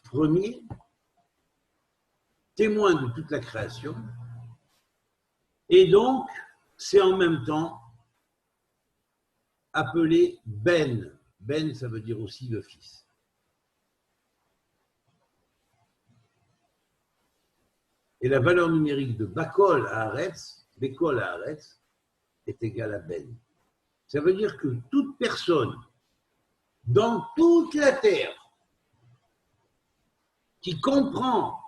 premier, témoin de toute la création. Et donc, c'est en même temps appelé Ben. Ben, ça veut dire aussi le Fils. Et la valeur numérique de Bekol Haaretz est égale à Ben. Ça veut dire que toute personne dans toute la terre qui comprend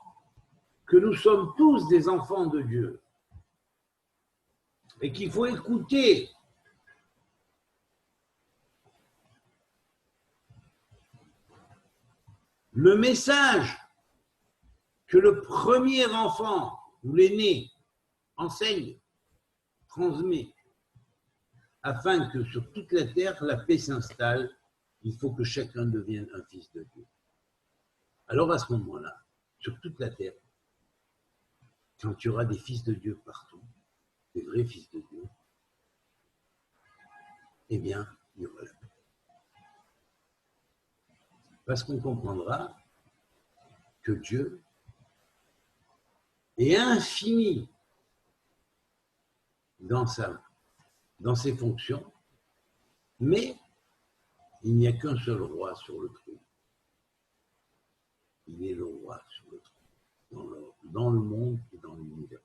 que nous sommes tous des enfants de Dieu et qu'il faut écouter le message que le premier enfant ou l'aîné enseigne, transmet, afin que sur toute la terre, la paix s'installe, il faut que chacun devienne un fils de Dieu. Alors à ce moment-là, sur toute la terre, quand tu auras des fils de Dieu partout, des vrais fils de Dieu, eh bien, il y aura la paix. Parce qu'on comprendra que Dieu est infini dans ses fonctions, mais il n'y a qu'un seul roi sur le trône. Il est le roi sur le trône, dans le monde et dans l'univers.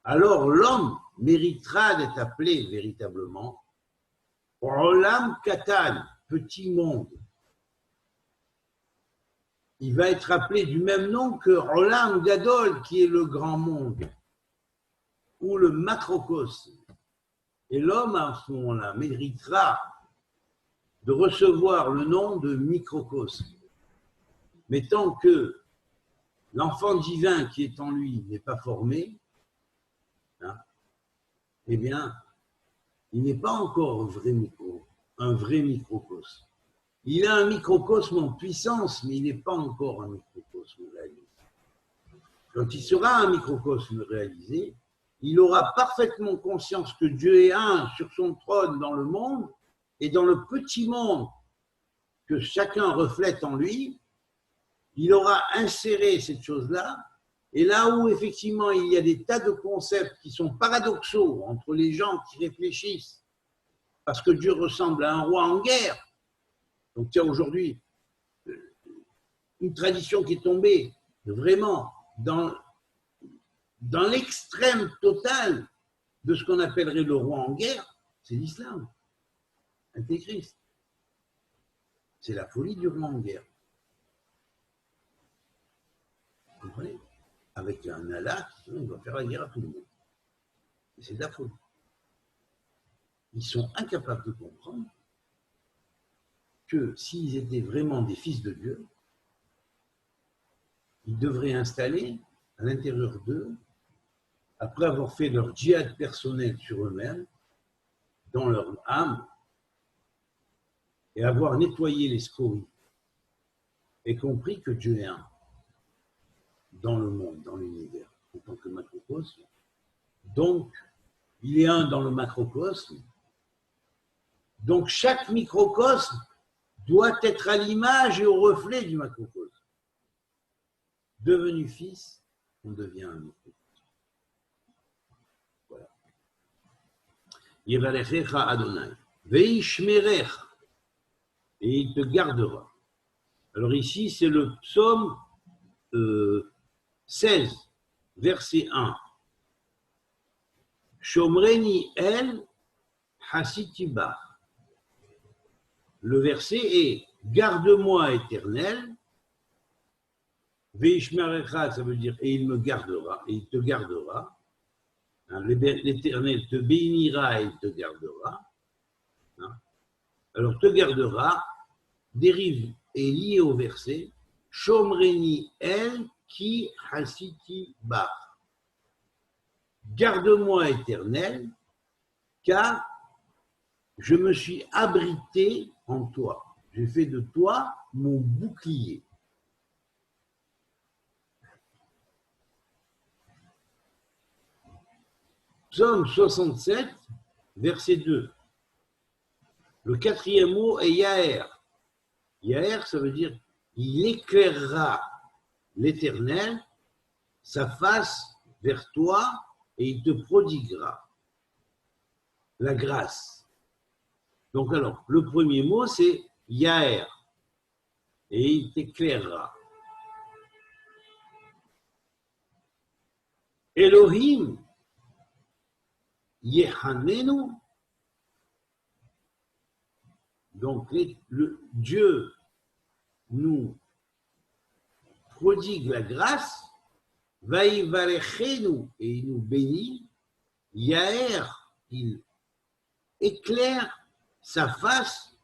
Alors l'homme méritera d'être appelé véritablement Olam Katan, petit monde. Il va être appelé du même nom que Olam Gadol, qui est le grand monde, ou le macrocosme. Et l'homme, à ce moment-là, méritera de recevoir le nom de microcosme. Mais tant que l'enfant divin qui est en lui n'est pas formé, hein, eh bien, il n'est pas encore un vrai microcosme. Il a un microcosme en puissance, mais il n'est pas encore un microcosme réalisé. Quand il sera un microcosme réalisé, il aura parfaitement conscience que Dieu est un sur son trône dans le monde, et dans le petit monde que chacun reflète en lui, il aura inséré cette chose-là, et là où effectivement il y a des tas de concepts qui sont paradoxaux entre les gens qui réfléchissent, parce que Dieu ressemble à un roi en guerre. Donc il y a aujourd'hui une tradition qui est tombée vraiment dans l'extrême total de ce qu'on appellerait le roi en guerre, c'est l'islam, Antéchrist. C'est la folie du roi en guerre. Vous comprenez? Avec un Allah qui va faire la guerre à tout le monde. Et c'est de la folie. Ils sont incapables de comprendre que s'ils étaient vraiment des fils de Dieu, ils devraient installer à l'intérieur d'eux, après avoir fait leur djihad personnel sur eux-mêmes, dans leur âme, et avoir nettoyé les scories, et compris que Dieu est un dans le monde, dans l'univers, en tant que macrocosme. Donc, il est un dans le macrocosme. Donc, chaque microcosme doit être à l'image et au reflet du macrocosme. Devenu fils, on devient un microcosme. Voilà. Yivarechecha Adonai. Veishmerecha. Et il te gardera. Alors ici, c'est le psaume 16, verset 1. Shomreni el hasitiba. Le verset est garde-moi éternel. Veishmerecha, ça veut dire et il me gardera, et il te gardera. L'Éternel te bénira et il te gardera. Alors, te gardera dérive et lié au verset Shomreni el ki hasiti ba. Garde-moi éternel, car je me suis abrité en toi. J'ai fait de toi mon bouclier. Psaume 67, verset 2. Le quatrième mot est Yaher. Yaher, ça veut dire il éclairera l'Éternel, sa face vers toi, et il te prodiguera la grâce. Donc alors, le premier mot c'est Yaher, et il t'éclairera. Elohim Yehanenu, donc le Dieu nous prodigue la grâce, Vaïvarechenu, et il nous bénit, Yaher, il éclaire sa face,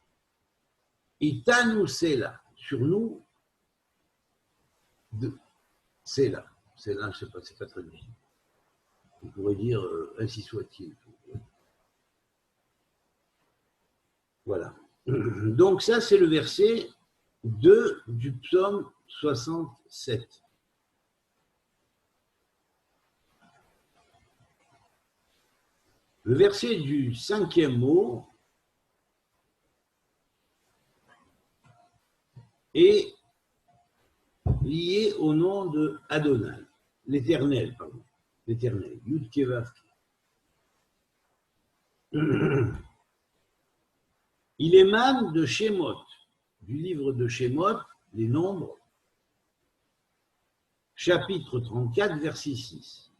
Itanu Sela, sur nous, Sela, Sela, je ne sais pas, c'est pas traduit. On pourrait dire ainsi soit-il. Voilà. Donc ça, c'est le verset 2 du psaume 67. Le verset du cinquième mot est lié au nom de Adonai, l'Éternel, pardon, l'Éternel, Yud Kevav. Il émane de Shemot, du livre de Shemot, les nombres, chapitre 34, verset 6.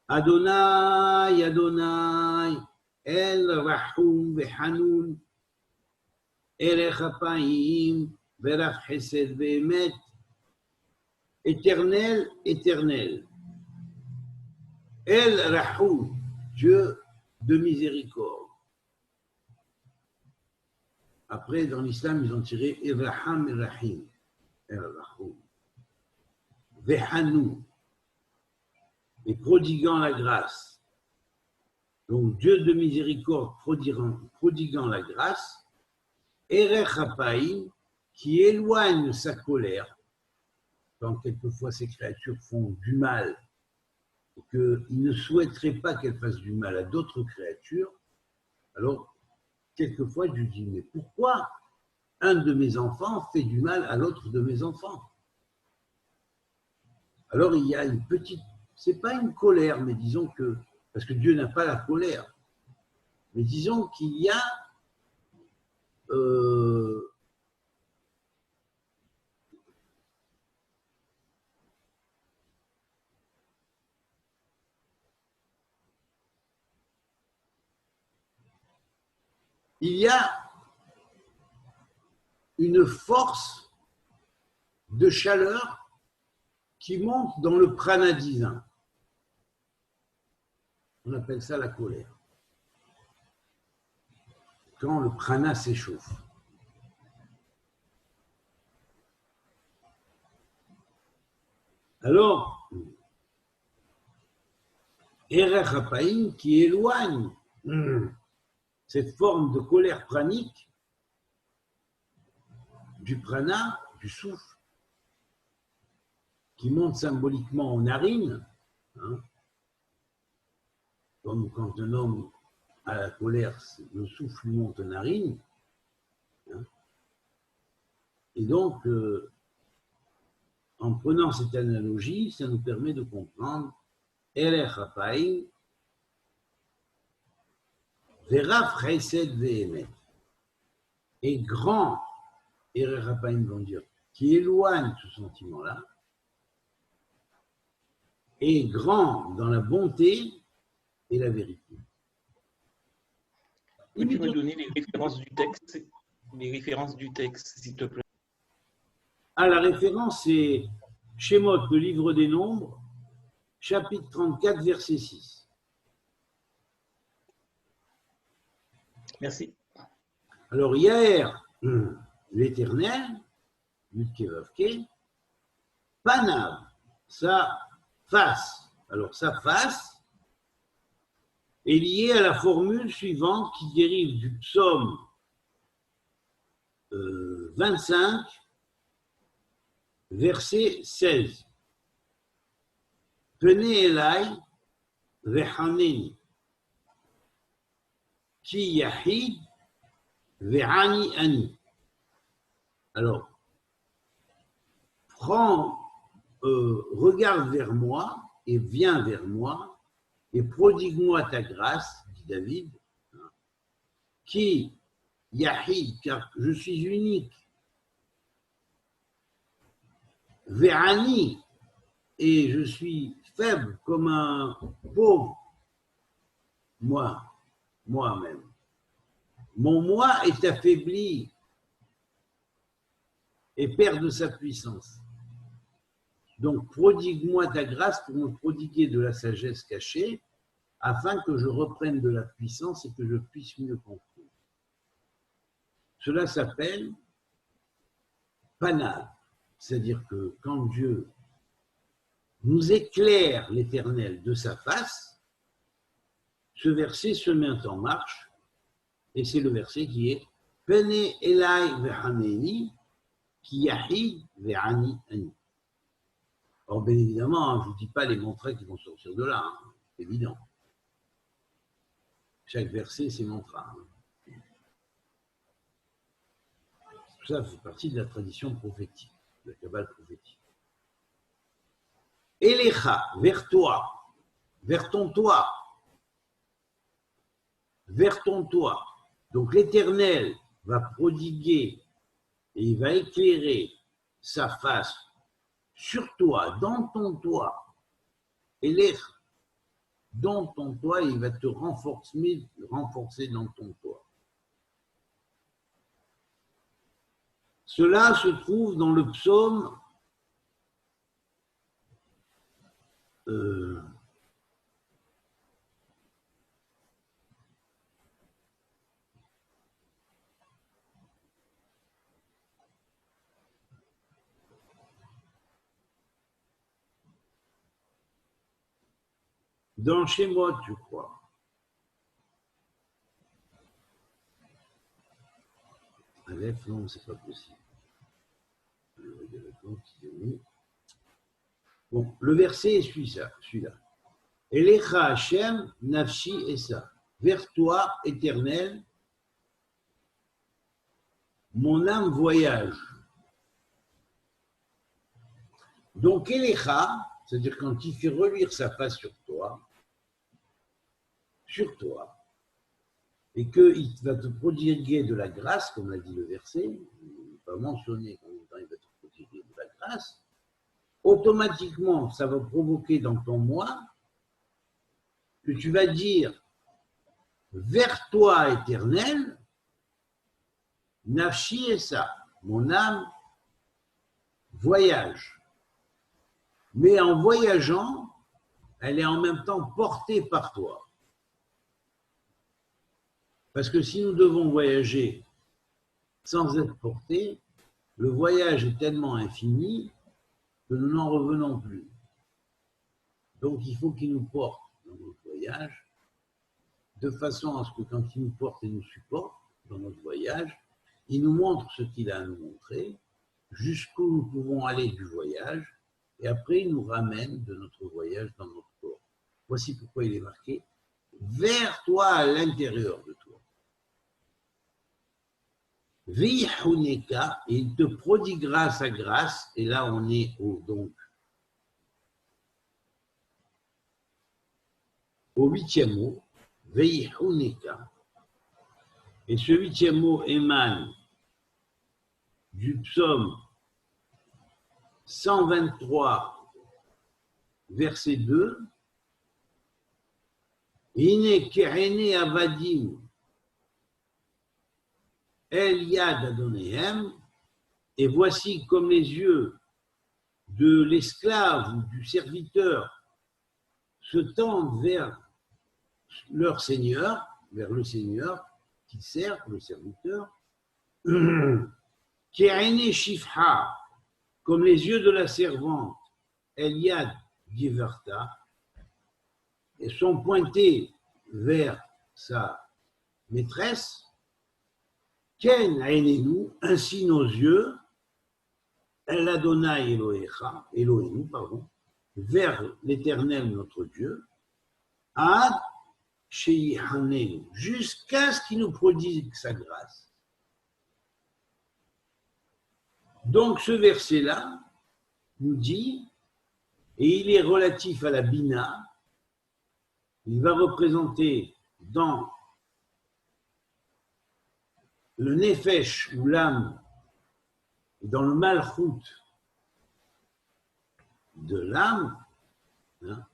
Adonai, Adonai, El Rahum Vehanoun, Erech Hapaim, Verach Chesed Vehemet, Éternel, Éternel. El Rahum, Dieu de miséricorde. Après, dans l'islam, ils ont tiré Iraham Irahim. Irahum. Vehanou. Et prodiguant la grâce. Donc, Dieu de miséricorde prodiguant la grâce. Erech Hapaim, qui éloigne sa colère. Quand quelquefois ces créatures font du mal, et qu'il ne souhaiterait pas qu'elles fassent du mal à d'autres créatures, alors, quelquefois, je dis, mais pourquoi un de mes enfants fait du mal à l'autre de mes enfants? Alors, il y a une petite, c'est pas une colère, mais disons que, parce que Dieu n'a pas la colère, mais disons qu'il y a une force de chaleur qui monte dans le prana divin. On appelle ça la colère. Quand le prana s'échauffe. Alors, Erech Hapaim qui éloigne cette forme de colère pranique du prana, du souffle, qui monte symboliquement aux narines, hein, comme quand un homme a la colère, le souffle lui monte aux narines. Hein, et donc, en prenant cette analogie, ça nous permet de comprendre Erech Hapaim, Veraf Chesed Vehemet. Et grand, et Rapaim vont dire, qui éloigne ce sentiment-là, et grand dans la bonté et la vérité. Peux-tu me donner les références du texte, s'il te plaît? Ah, la référence, c'est Shemot, le livre des nombres, chapitre 34, verset 6. Merci. Alors, hier, l'Éternel, Yudkevavke, Panav, sa face. Alors, sa face est liée à la formule suivante qui dérive du psaume 25, verset 16. Venez Elai vehaneni, ki yahid vehani ani. Alors, regarde vers moi et viens vers moi et prodigue-moi ta grâce, dit David, qui yahid, car je suis unique, Vehani, et je suis faible comme un pauvre, moi-même. Mon moi est affaibli et perd de sa puissance. Donc, prodigue-moi ta grâce pour me prodiguer de la sagesse cachée, afin que je reprenne de la puissance et que je puisse mieux comprendre. Cela s'appelle Panav, c'est-à-dire que quand Dieu nous éclaire l'Éternel de sa face, ce verset se met en marche, et c'est le verset qui est Pene Elai Vehaneni, qui Yahid Vehani Ani. Or, bien évidemment, je ne vous dis pas les mantras qui vont sortir de là, hein, c'est évident. Chaque verset, c'est mantra. Tout ça fait partie de la tradition prophétique, de la Kabbale prophétique. Elecha, vers toi, vers ton toit, vers ton toit. Donc l'Éternel va prodiguer et il va éclairer sa face sur toi, dans ton toit. Elecha, dans ton toit, il va te renforcer dans ton toit. Cela se trouve dans le psaume dans Shemot, je crois. Aleph, non, c'est pas possible. Bon, le verset est celui-là. Elecha Hashem, nafshi esa. Vers toi, Éternel, mon âme voyage. Donc, Elecha, c'est-à-dire quand il fait reluire sa face sur toi, et qu'il va te prodiguer de la grâce, comme l'a dit le verset, il n'est pas mentionné combien de temps il va te prodiguer de la grâce, automatiquement, ça va provoquer dans ton moi que tu vas dire vers toi, Éternel, nafshi esa, mon âme voyage. Mais en voyageant, elle est en même temps portée par toi. Parce que si nous devons voyager sans être portés, le voyage est tellement infini que nous n'en revenons plus. Donc il faut qu'il nous porte dans notre voyage, de façon à ce que quand il nous porte et nous supporte dans notre voyage, il nous montre ce qu'il a à nous montrer, jusqu'où nous pouvons aller du voyage, et après il nous ramène de notre voyage dans notre corps. Voici pourquoi il est marqué vers toi à l'intérieur de toi. Vihuneka, et il te prodiguera sa grâce, et là on est au 8e mot, Vihuneka, Et ce 8e mot émane du psaume 123, verset 2. Hine kerene avadim el yad adonehem, et voici comme les yeux de l'esclave ou du serviteur se tendent vers leur Seigneur, vers le Seigneur qui sert, le serviteur, Kerene Shifha, comme les yeux de la servante, Eliad Giverta, et sont pointés vers sa maîtresse, Ken Ainenu, ainsi nos yeux, El Adonai Elohenu, pardon, vers l'Éternel notre Dieu, Ad Sheihanenu, jusqu'à ce qu'il nous prodigue sa grâce. Donc ce verset-là nous dit, et il est relatif à la Bina, il va représenter dans le Nefesh ou l'âme, et dans le Malchut de l'âme, hein,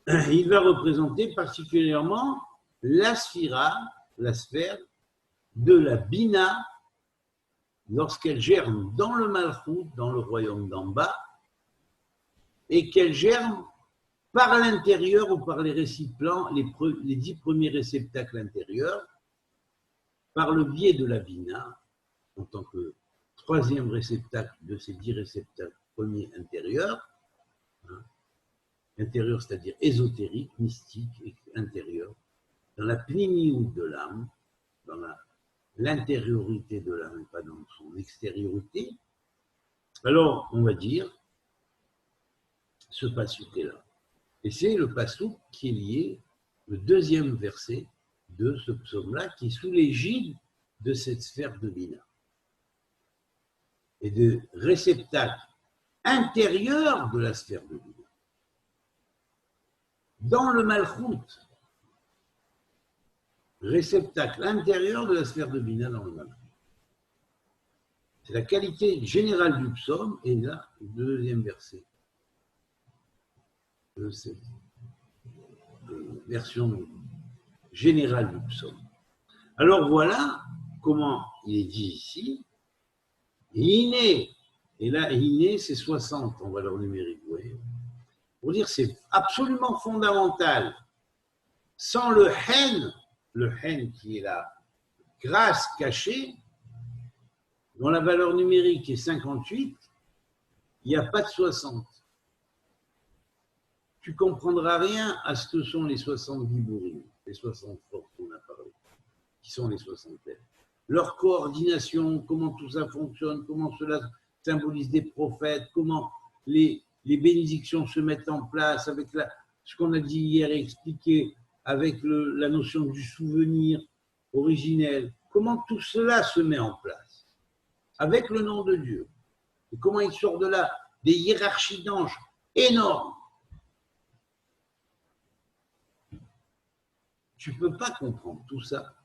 il va représenter particulièrement la sphira, la sphère de la Bina, lorsqu'elle germe dans le Malchut, dans le royaume d'en bas, et qu'elle germe par l'intérieur ou par les récipients, les 10 premiers réceptacles intérieurs, par le biais de la Bina, en tant que 3e réceptacle de ces 10 réceptacles premiers intérieurs, hein, intérieur c'est-à-dire ésotérique, mystique, et intérieur, dans la pnimiout de l'âme, dans l'intériorité de l'âme et pas dans son extériorité, alors on va dire ce passouk est là. Et c'est le passouk qui est lié, le 2e verset de ce psaume-là, qui est sous l'égide de cette sphère de Bina. Et de réceptacle intérieur de la sphère de Bina. Dans le Malchut, réceptacle intérieur de la sphère de Bina dans le Malchut. C'est la qualité générale du psaume, et là, le 2e verset de cette version générale du psaume. Alors voilà comment il est dit ici. Hiné, et là, Hiné, c'est 60 en valeur numérique, vous voyez. Pour dire c'est absolument fondamental. Sans le hen qui est la grâce cachée, dont la valeur numérique est 58, il n'y a pas de 60. Tu ne comprendras rien à ce que sont les 70 bourrines, les 60 forces qu'on a parlé, qui sont les 60 êtres. Leur coordination, comment tout ça fonctionne, comment cela symbolise des prophètes, comment les bénédictions se mettent en place avec ce qu'on a dit hier et expliqué avec la notion du souvenir originel, comment tout cela se met en place avec le nom de Dieu. Et comment il sort de là des hiérarchies d'anges énormes. Tu ne peux pas comprendre tout ça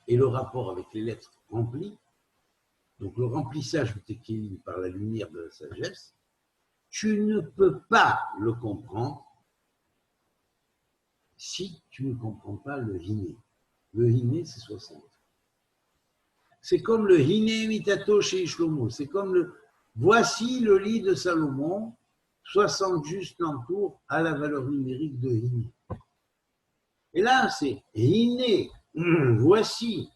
et le rapport avec les lettres remplies, donc le remplissage du Tékélim par la lumière de la sagesse, tu ne peux pas le comprendre si tu ne comprends pas le Hiné. Le Hiné, c'est 60. C'est comme le Hiné Mitato chez Shlomo, c'est comme le voici le lit de Salomon, 60 justes l'entourent à la valeur numérique de Hiné. Et là, c'est Hiné, voici,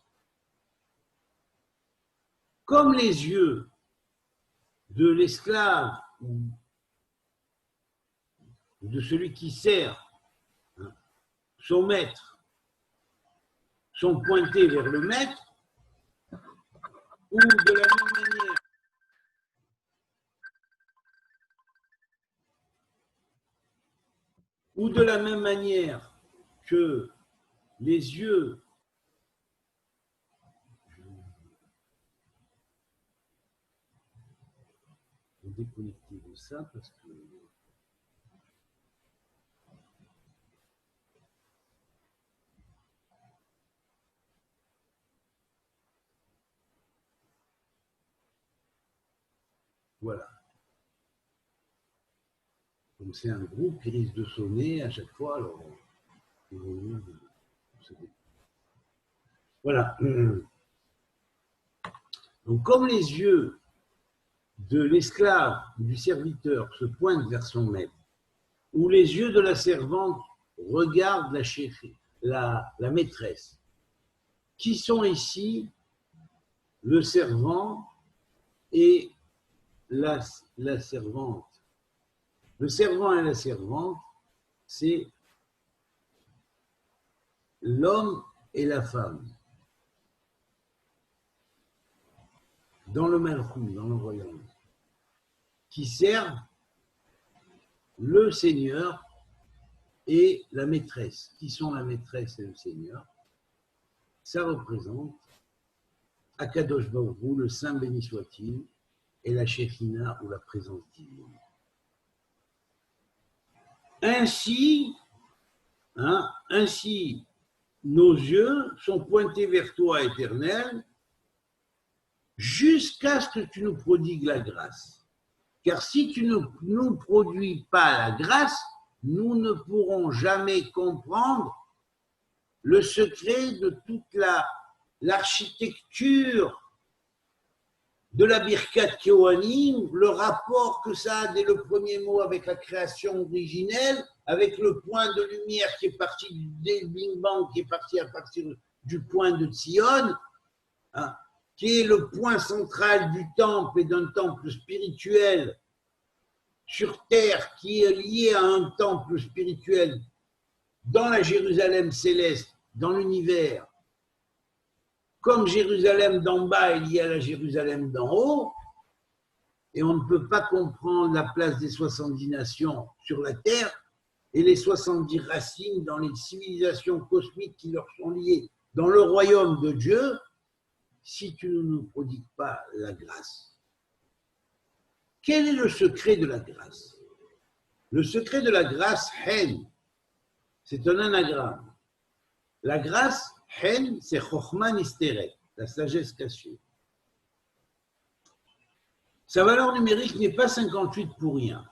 comme les yeux de l'esclave ou de celui qui sert son maître sont pointés vers le maître, ou de la même manière, que les yeux sont déconnectés de ça parce que Voilà. Donc c'est un groupe qui risque de sonner à chaque fois. Alors, voilà. Donc comme les yeux de l'esclave, du serviteur se pointent vers son maître, ou les yeux de la servante regardent la maîtresse, qui sont ici le servant et la servante. Le servant et la servante, c'est l'homme et la femme. Dans le Malchut, dans le royaume, qui servent le Seigneur et la maîtresse. Qui sont la maîtresse et le Seigneur? Ça représente Akadosh Baruch Hu, le Saint béni soit-il, et la Shekhina ou la présence divine. Ainsi, nos yeux sont pointés vers toi, Éternel, jusqu'à ce que tu nous prodigues la grâce. Car si tu ne nous produis pas la grâce, nous ne pourrons jamais comprendre le secret de toute l'architecture de la Birkat Kohanim, le rapport que ça a dès le premier mot avec la création originelle, avec le point de lumière qui est parti dès le Big Bang, qui est parti à partir du point de Tzion, qui est le point central du temple et d'un temple spirituel sur terre qui est lié à un temple spirituel dans la Jérusalem céleste, dans l'univers, comme Jérusalem d'en bas est liée à la Jérusalem d'en haut, et on ne peut pas comprendre la place des 70 nations sur la terre et les 70 racines dans les civilisations cosmiques qui leur sont liées dans le royaume de Dieu si tu ne nous prodigues pas la grâce. Quel est le secret de la grâce? Le secret de la grâce, Hen, c'est un anagramme. La grâce, Hen, c'est Chochma Nisteret, la sagesse cachée. Sa valeur numérique n'est pas 58 pour rien.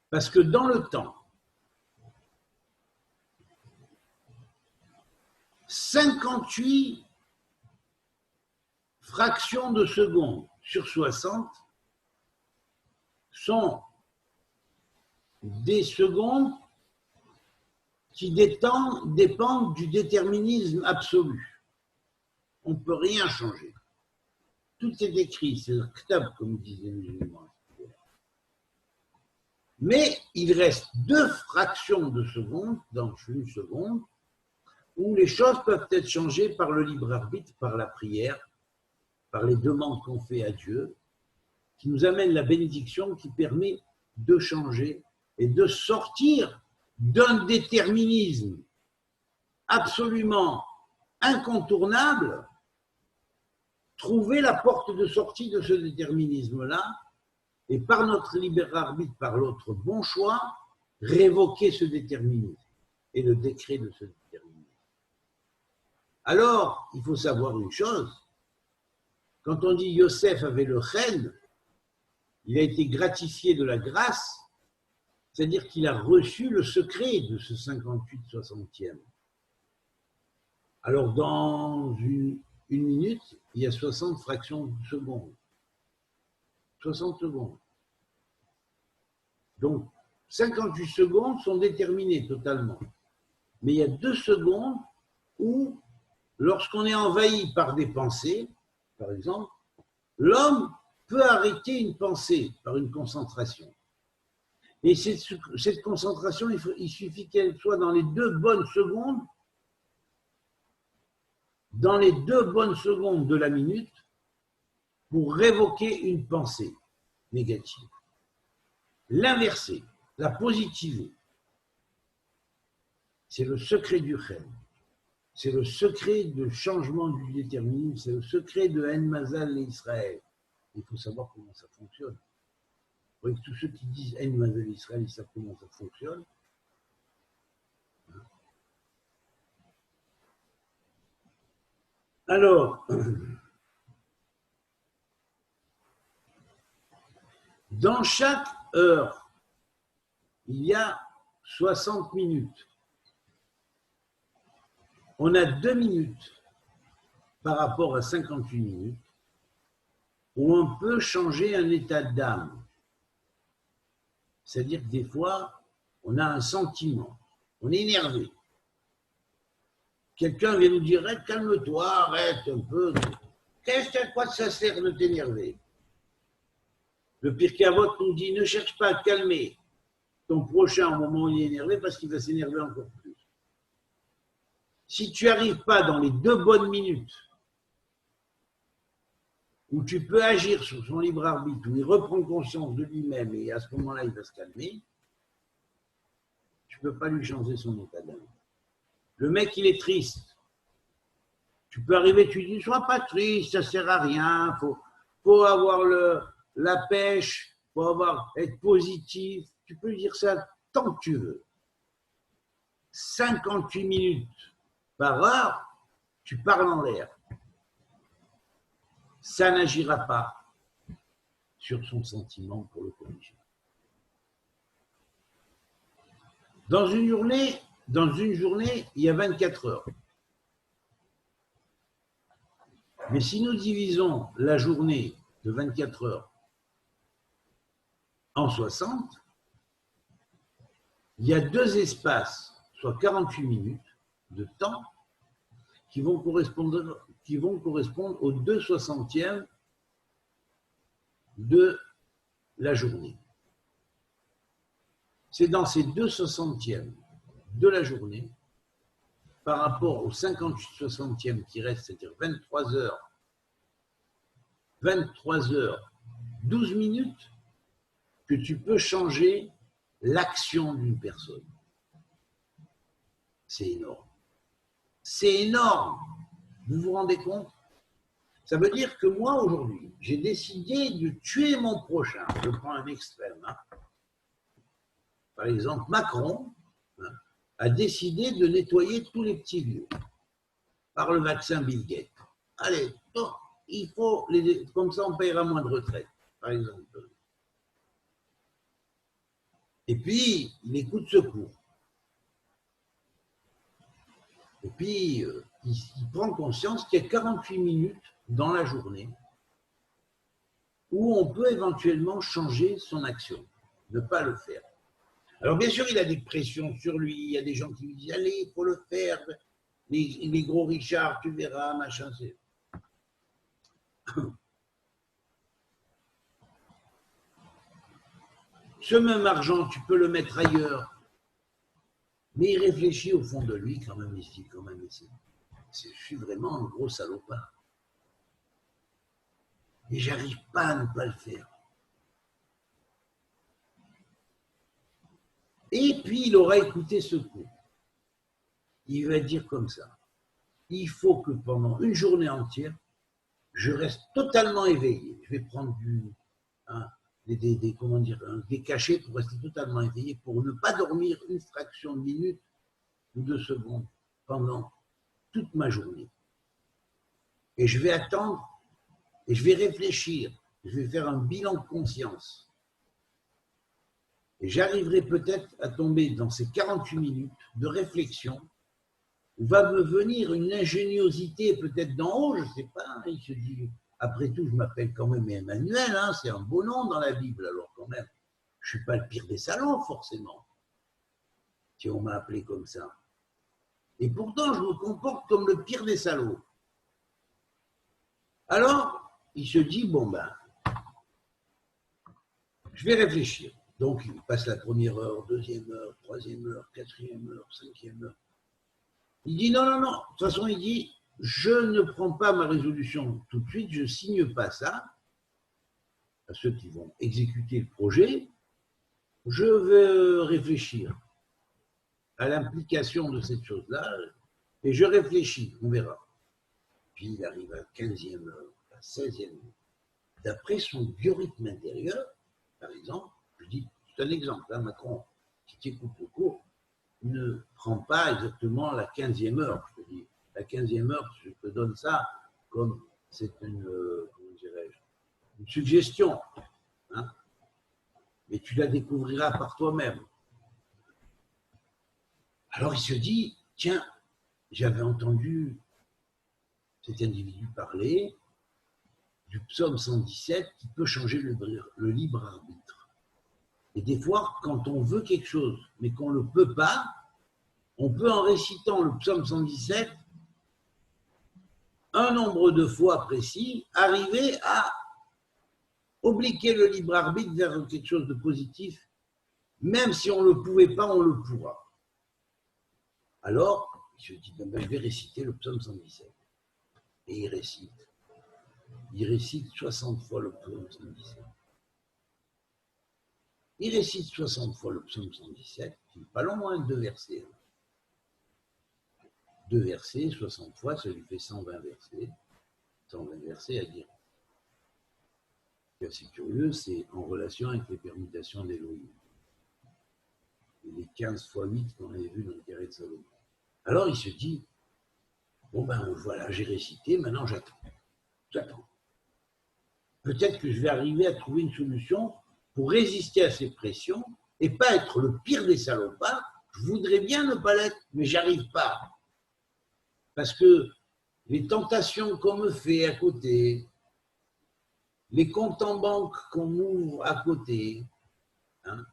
Parce que dans le temps, 58 fractions de seconde sur 60 sont des secondes qui dépendent du déterminisme absolu. On ne peut rien changer. Tout est écrit, c'est le ktab, comme disaient les musulmans. Mais il reste 2 fractions de seconde dans une seconde où les choses peuvent être changées par le libre arbitre, par la prière, par les demandes qu'on fait à Dieu, qui nous amène la bénédiction qui permet de changer et de sortir d'un déterminisme absolument incontournable, trouver la porte de sortie de ce déterminisme-là et par notre libre arbitre, par notre bon choix, révoquer ce déterminisme et le décret de ce déterminisme. Alors, il faut savoir une chose, quand on dit Yosef avait le chen, il a été gratifié de la grâce, c'est-à-dire qu'il a reçu le secret de ce 58/60e. Alors, dans une minute, il y a 60 fractions de seconde. 60 secondes. Donc, 58 secondes sont déterminées totalement. Mais il y a 2 secondes où, lorsqu'on est envahi par des pensées, par exemple, l'homme peut arrêter une pensée par une concentration. Et cette concentration, il suffit qu'elle soit dans les 2 bonnes secondes, de la minute, pour révoquer une pensée négative. L'inverser, la positiver, c'est le secret du chen. C'est le secret du changement du déterminisme, c'est le secret de En Mazal Israël. Il faut savoir comment ça fonctionne. Vous voyez que tous ceux qui disent En Mazal Israël, ils savent comment ça fonctionne. Alors, Dans chaque heure, il y a 60 minutes. On a 2 minutes par rapport à 58 minutes où on peut changer un état d'âme. C'est-à-dire que des fois, on a un sentiment, on est énervé. Quelqu'un vient nous dire « calme-toi, arrête un peu. À quoi ça sert de t'énerver ?» Le pire Pirkei nous dit « ne cherche pas à calmer ton prochain au moment où il est énervé parce qu'il va s'énerver encore plus. » Si tu n'arrives pas dans les 2 bonnes minutes où tu peux agir sur son libre arbitre, où il reprend conscience de lui-même et à ce moment-là, il va se calmer, tu ne peux pas lui changer son état d'âme. Le mec, il est triste. Tu peux arriver, tu dis, sois pas triste, ça ne sert à rien, faut avoir la pêche, être positif. Tu peux lui dire ça tant que tu veux. 58 minutes par heure, tu parles en l'air. Ça n'agira pas sur son sentiment pour le corriger. Dans une journée, il y a 24 heures. Mais si nous divisons la journée de 24 heures en 60, il y a 2 espaces, soit 48 minutes de temps, qui vont correspondre aux 2/60e de la journée. C'est dans ces 2/60e de la journée, par rapport aux 58/60e qui restent, c'est-à-dire 23 heures, 12 minutes, que tu peux changer l'action d'une personne. C'est énorme. C'est énorme. Vous vous rendez compte? Ça veut dire que moi, aujourd'hui, j'ai décidé de tuer mon prochain. Je prends un extrême. Par exemple, Macron a décidé de nettoyer tous les petits vieux par le vaccin Bill Gates. Allez, il faut comme ça on paiera moins de retraite, par exemple. Et puis, il écoute secours. Et puis, il prend conscience qu'il y a 48 minutes dans la journée où on peut éventuellement changer son action, ne pas le faire. Alors, bien sûr, il a des pressions sur lui, il y a des gens qui lui disent « Allez, il faut le faire, les gros Richard, tu verras, machin, c'est... » Ce même argent, tu peux le mettre ailleurs. Mais il réfléchit au fond de lui quand même ici, je suis vraiment un gros salopard. Et j'arrive pas à ne pas le faire. Et puis il aura écouté ce coup. Il va dire comme ça. Il faut que pendant une journée entière, je reste totalement éveillé. Je vais prendre des cachets pour rester totalement éveillé, pour ne pas dormir une fraction de minute ou de seconde pendant toute ma journée. Et je vais attendre et je vais réfléchir. Je vais faire un bilan de conscience. Et j'arriverai peut-être à tomber dans ces 48 minutes de réflexion où va me venir une ingéniosité peut-être d'en haut, je ne sais pas. Il se dit, après tout, je m'appelle quand même Emmanuel, c'est un beau nom dans la Bible, alors quand même. Je ne suis pas le pire des salauds, forcément, si on m'a appelé comme ça. Et pourtant, je me comporte comme le pire des salauds. Alors, il se dit, je vais réfléchir. Donc, il passe la première heure, deuxième heure, troisième heure, quatrième heure, cinquième heure. Il dit, non. De toute façon, il dit, je ne prends pas ma résolution tout de suite, je ne signe pas ça à ceux qui vont exécuter le projet. Je vais réfléchir à l'implication de cette chose-là et je réfléchis, on verra. Puis il arrive à la 15e heure, à la 16e heure. D'après son biorhythme intérieur, par exemple, je dis, c'est un exemple, Macron, qui t'écoute au cours, ne prend pas exactement la 15e heure. Je te dis, la 15e heure, je te donne ça comme c'est une suggestion. mais tu la découvriras par toi-même. Alors il se dit, tiens, j'avais entendu cet individu parler du psaume 117 qui peut changer le libre arbitre. Et des fois, quand on veut quelque chose, mais qu'on ne le peut pas, on peut, en récitant le psaume 117, un nombre de fois précis, arriver à obliquer le libre arbitre vers quelque chose de positif. Même si on ne le pouvait pas, on le pourra. Alors, je dis, ben, je vais réciter le psaume 117. Et il récite. Il récite 60 fois le psaume 117. Il récite 60 fois le psaume 117, c'est pas long, hein, 2 versets. 2 versets, 60 fois, ça lui fait 120 versets. 120 versets à dire. Ce qui est assez curieux, c'est en relation avec les permutations d'Élohim. Les 15 fois 8 qu'on avait vu dans le carré de Salomon. Alors il se dit, bon ben voilà, j'ai récité, maintenant j'attends. J'attends. Peut-être que je vais arriver à trouver une solution pour résister à ces pressions et pas être le pire des salopards. Je voudrais bien ne pas l'être, mais j'arrive pas. Parce que les tentations qu'on me fait à côté, les comptes en banque qu'on m'ouvre à côté, hein,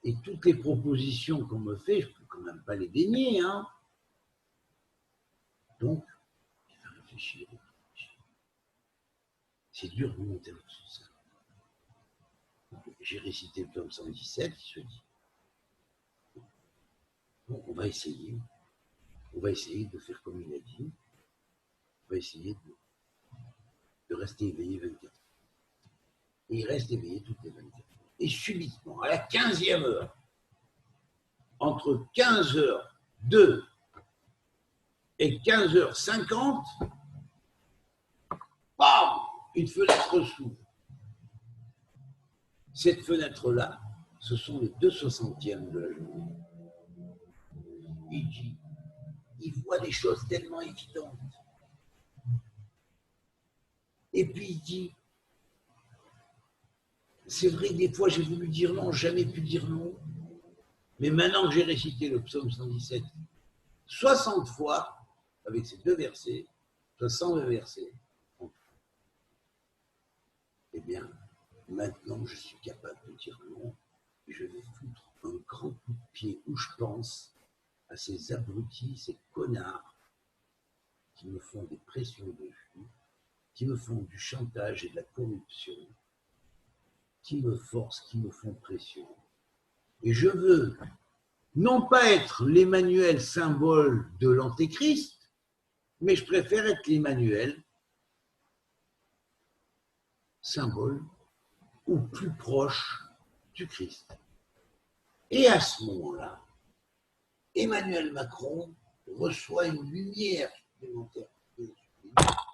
et toutes les propositions qu'on me fait, je ne peux quand même pas les dénier. Hein. Donc, il va réfléchir. C'est dur de monter dans tout ça. J'ai récité le psaume 117, il se dit, bon, on va essayer. On va essayer de faire comme il a dit. On va essayer de rester éveillé 24 heures. Et il reste éveillé toutes les 24 heures. Et subitement, à la 15e heure, entre 15h02 et 15h50, bam, une fenêtre s'ouvre. Cette fenêtre-là, ce sont les 2/60e de la journée. Il dit, il voit des choses tellement évidentes. Et puis il dit, c'est vrai que des fois j'ai voulu dire non, jamais pu dire non, mais maintenant que j'ai récité le psaume 117 60 fois, avec ces 2 versets, soit 120 versets, eh bien, maintenant je suis capable de dire non, et je vais foutre un grand coup de pied où je pense à ces abrutis, ces connards qui me font des pressions dessus, qui me font du chantage et de la corruption, qui me forcent, qui me font pression. Et je veux non pas être l'Emmanuel symbole de l'Antéchrist, mais je préfère être l'Emmanuel symbole ou plus proche du Christ. Et à ce moment-là, Emmanuel Macron reçoit une lumière supplémentaire et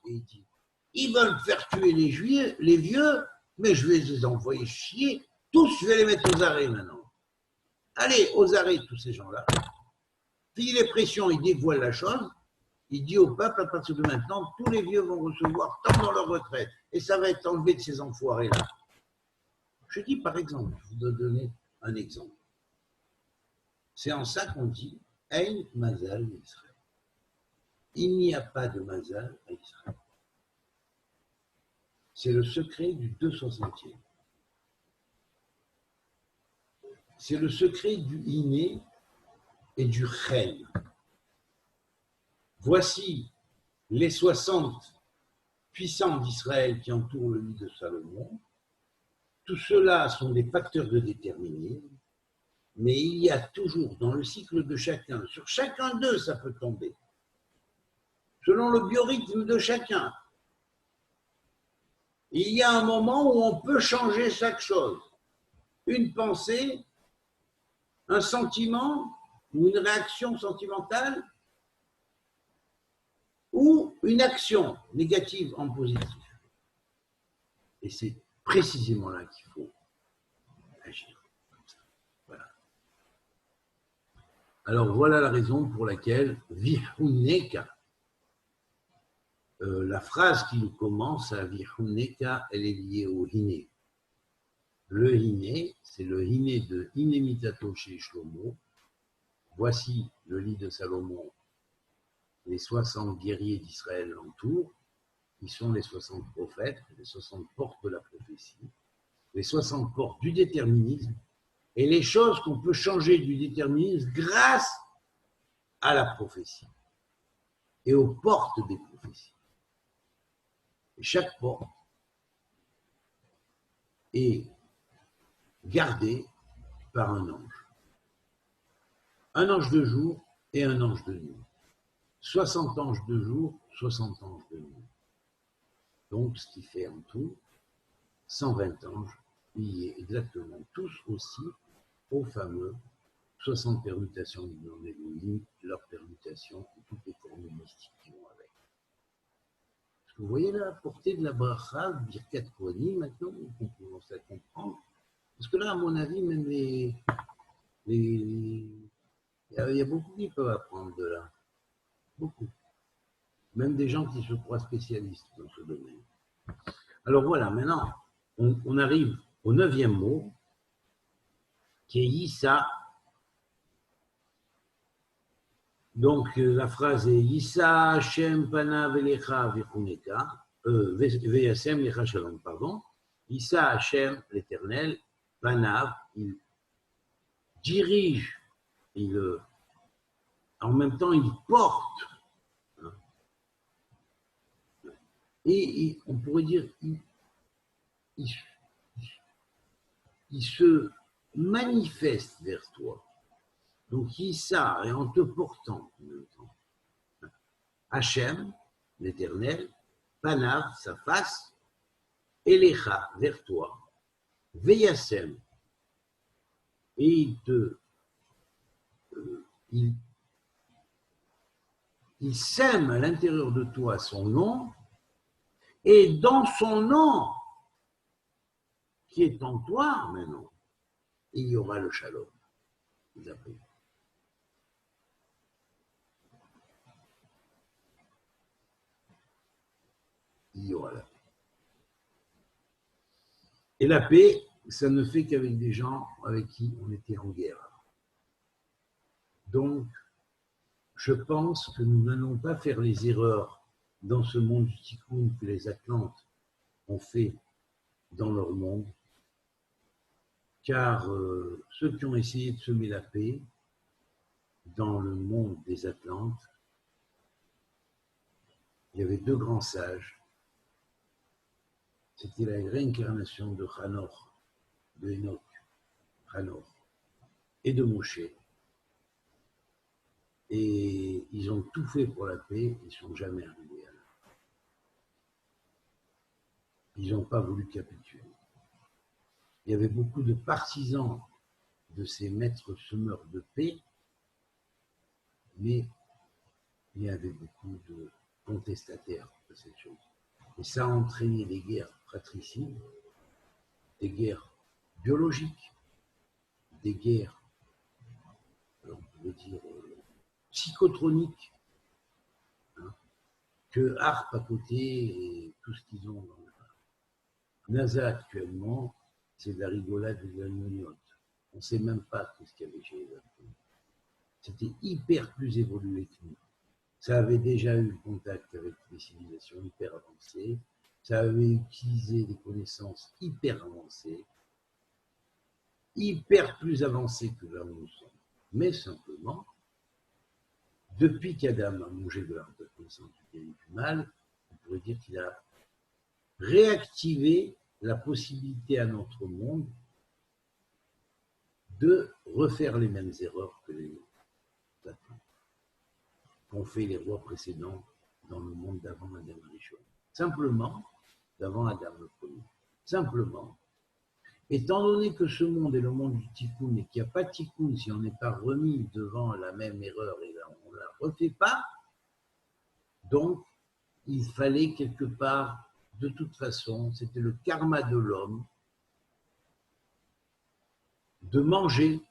il dit, ils veulent faire tuer les Juifs, les vieux, mais je vais les envoyer chier, tous je vais les mettre aux arrêts maintenant. Allez, aux arrêts tous ces gens-là. Puis les pressions, il dévoile la chose, il dit au peuple, à partir de maintenant, tous les vieux vont recevoir tant dans leur retraite, et ça va être enlevé de ces enfoirés-là. Je dis par exemple, je vous donner un exemple. C'est en ça qu'on dit Ein Mazal Israël. Il n'y a pas de Mazal à Israël. C'est le secret du 2/60e. C'est le secret du Iné et du Chen. Voici les 60 puissants d'Israël qui entourent le lit de Salomon. Tout cela sont des facteurs de déterminisme, mais il y a toujours dans le cycle de chacun, sur chacun d'eux ça peut tomber, selon le biorhythme de chacun. Il y a un moment où on peut changer chaque chose. Une pensée, un sentiment ou une réaction sentimentale ou une action négative en positif. Et c'est précisément là qu'il faut agir. Comme ça. Voilà. Alors voilà la raison pour laquelle Vihuneka, la phrase qui nous commence à Vihuneka, elle est liée au Hiné. Le Hiné, c'est le Hiné de Hinémitato chez Shlomo. Voici le lit de Salomon. Les 60 guerriers d'Israël l'entourent. Ils sont les 60 prophètes, les 60 portes de la prophétie, les 60 portes du déterminisme et les choses qu'on peut changer du déterminisme grâce à la prophétie et aux portes des prophéties. Et chaque porte est gardée par un ange. Un ange de jour et un ange de nuit. 60 anges de jour, 60 anges de nuit. Donc, ce qui fait en tout 120 anges liés exactement tous aussi aux fameux 60 permutations du nom d'Élohim, leurs permutations et toutes les formules mystiques qui vont avec. Est-ce que vous voyez la portée de la bracha, de Birkat Kohanim, maintenant, on commence à comprendre. Parce que là, à mon avis, même il y a beaucoup qui peuvent apprendre de là. Beaucoup. Même des gens qui se croient spécialistes dans ce domaine. Alors voilà, maintenant, on arrive au 9e mot, qui est Yissa. Donc la phrase est Yissa Hashem Panav Elecha Vechuneka, Veyasem Lecha Shalom, pardon. Yissa Hashem, l'Éternel, Panav, il dirige, en même temps il porte. Et on pourrait dire, il se manifeste vers toi. Donc, Issa, et en te portant en même temps. Hachem, l'Éternel, Panav, sa face, Elecha, vers toi, Veyasem, et il sème à l'intérieur de toi son nom, et dans son nom, qui est en toi maintenant, il y aura le shalom. Il y aura la paix. Et la paix, ça ne fait qu'avec des gens avec qui on était en guerre. Donc, je pense que nous n'allons pas faire les erreurs dans ce monde du tikkun que les Atlantes ont fait dans leur monde, car ceux qui ont essayé de semer la paix dans le monde des Atlantes, il y avait deux grands sages. C'était la réincarnation de Hanor, de Enoch, Hanor, et de Moshe. Et ils ont tout fait pour la paix, ils ne sont jamais arrivés à là. Ils n'ont pas voulu capituler. Il y avait beaucoup de partisans de ces maîtres semeurs de paix, mais il y avait beaucoup de contestataires de cette chose. Et ça a entraîné des guerres fratricides, des guerres biologiques, des guerres, on pourrait dire, psychotroniques, hein, que harpe à côté et tout ce qu'ils ont dans la NASA actuellement, c'est de la rigolade et de la gnognotte. On ne sait même pas ce qu'il y avait chez les Africains. C'était hyper plus évolué que nous. Ça avait déjà eu contact avec des civilisations hyper avancées, ça avait utilisé des connaissances hyper avancées, hyper plus avancées que là où nous sommes. Mais simplement, depuis qu'Adam a mangé de l'arbre de la connaissance du bien et du mal, on pourrait dire qu'il a réactivé la possibilité à notre monde de refaire les mêmes erreurs que les Atlantes, qu'ont fait les rois précédents dans le monde d'avant Adam Rishon. Simplement, d'avant Adam le premier. Simplement, étant donné que ce monde est le monde du tikkun et qu'il n'y a pas de tikkun si on n'est pas remis devant la même erreur et là on ne la refait pas, donc il fallait quelque part, de toute façon, c'était le karma de l'homme de manger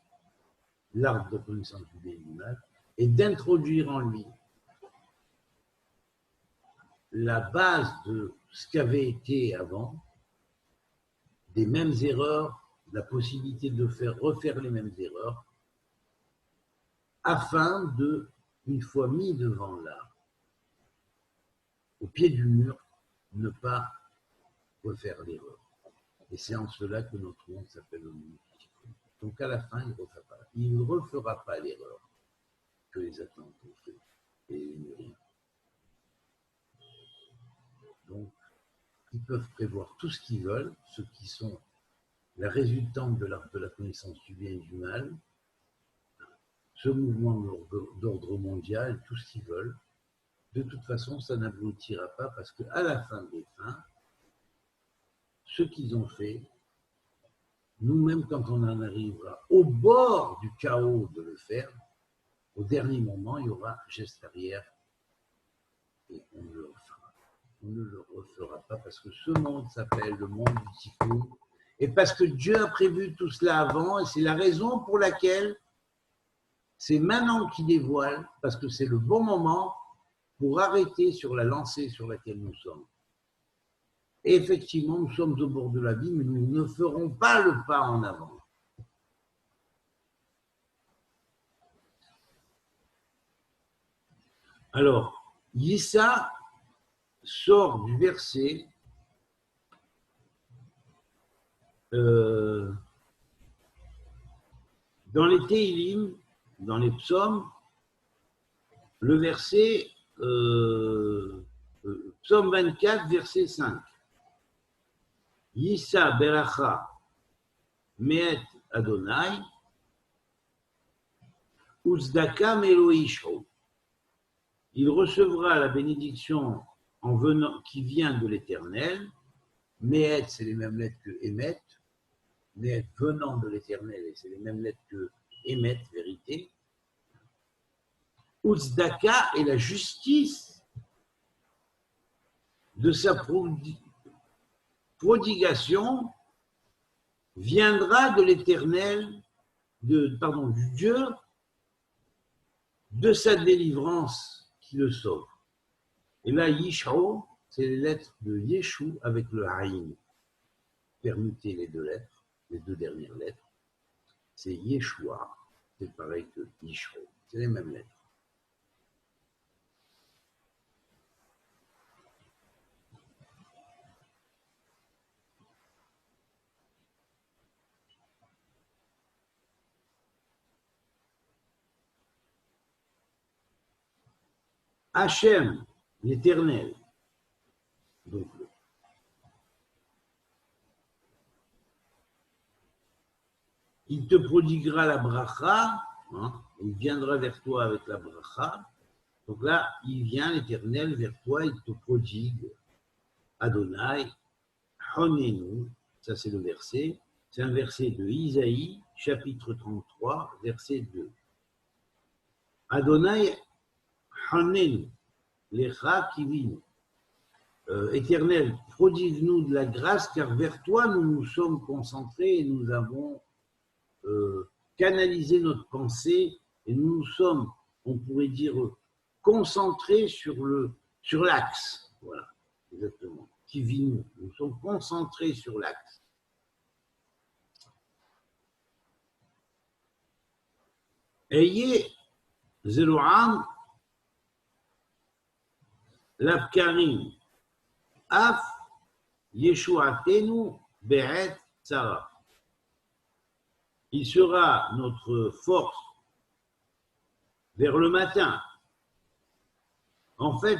l'arbre de connaissance du bien et du mal et d'introduire en lui la base de ce qu'avait été avant, des mêmes erreurs la possibilité de refaire les mêmes erreurs afin de, une fois mis devant l'art, au pied du mur, ne pas refaire l'erreur. Et c'est en cela que notre monde s'appelle le monde du cycle. Donc à la fin, il ne refera pas l'erreur que les attentes ont fait et les mûrir. Donc, ils peuvent prévoir tout ce qu'ils veulent, ceux qui sont la résultante de la connaissance du bien et du mal, ce mouvement d'ordre mondial, tout ce qu'ils veulent. De toute façon, ça n'aboutira pas parce qu'à la fin des fins, ce qu'ils ont fait, nous-mêmes, quand on en arrivera au bord du chaos de le faire, au dernier moment, il y aura un geste arrière et on ne le refera. On ne le refera pas parce que ce monde s'appelle le monde du tikkun et parce que Dieu a prévu tout cela avant et c'est la raison pour laquelle c'est maintenant qu'il dévoile, parce que c'est le bon moment pour arrêter sur la lancée sur laquelle nous sommes. Et effectivement, nous sommes au bord de la vie, mais nous ne ferons pas le pas en avant. Alors, Yissa sort du verset dans les Teilim, dans les psaumes, le verset psaume 24, verset 5. Yissa beracha me'et Adonai uzdaka meloishro. Il recevra la bénédiction qui vient de l'Éternel. Me'et, c'est les mêmes lettres que Emet. Me'et venant de l'Éternel, et c'est les mêmes lettres que Emet, vérité. Uzdaka est la justice de sa prodigation viendra de l'Éternel, du Dieu, de sa délivrance qui le sauve. Et là, Yishro, c'est les lettres de Yeshu avec le Haïm. Permutez les deux lettres, les deux dernières lettres. C'est Yeshua, c'est pareil que Yishro, c'est les mêmes lettres. Hachem, l'Éternel, donc il te prodiguera la bracha, hein, il viendra vers toi avec la bracha. Donc là, il vient, l'Éternel, vers toi, il te prodigue Adonai, Honenu, ça c'est le verset, c'est un verset de Isaïe, chapitre 33, verset 2. Adonai, Honenu, Lecha Kivinu. Éternel, prodigue-nous de la grâce, car vers toi nous nous sommes concentrés et nous avons canalisé notre pensée et nous nous sommes, on pourrait dire, concentrés sur l'axe. Voilà, exactement. Kivinu, nous sommes concentrés sur l'axe. Ayez Zeloam, Labkarim, Af, Yeshuatenu, Be'et, Tzara. Il sera notre force vers le matin. En fait,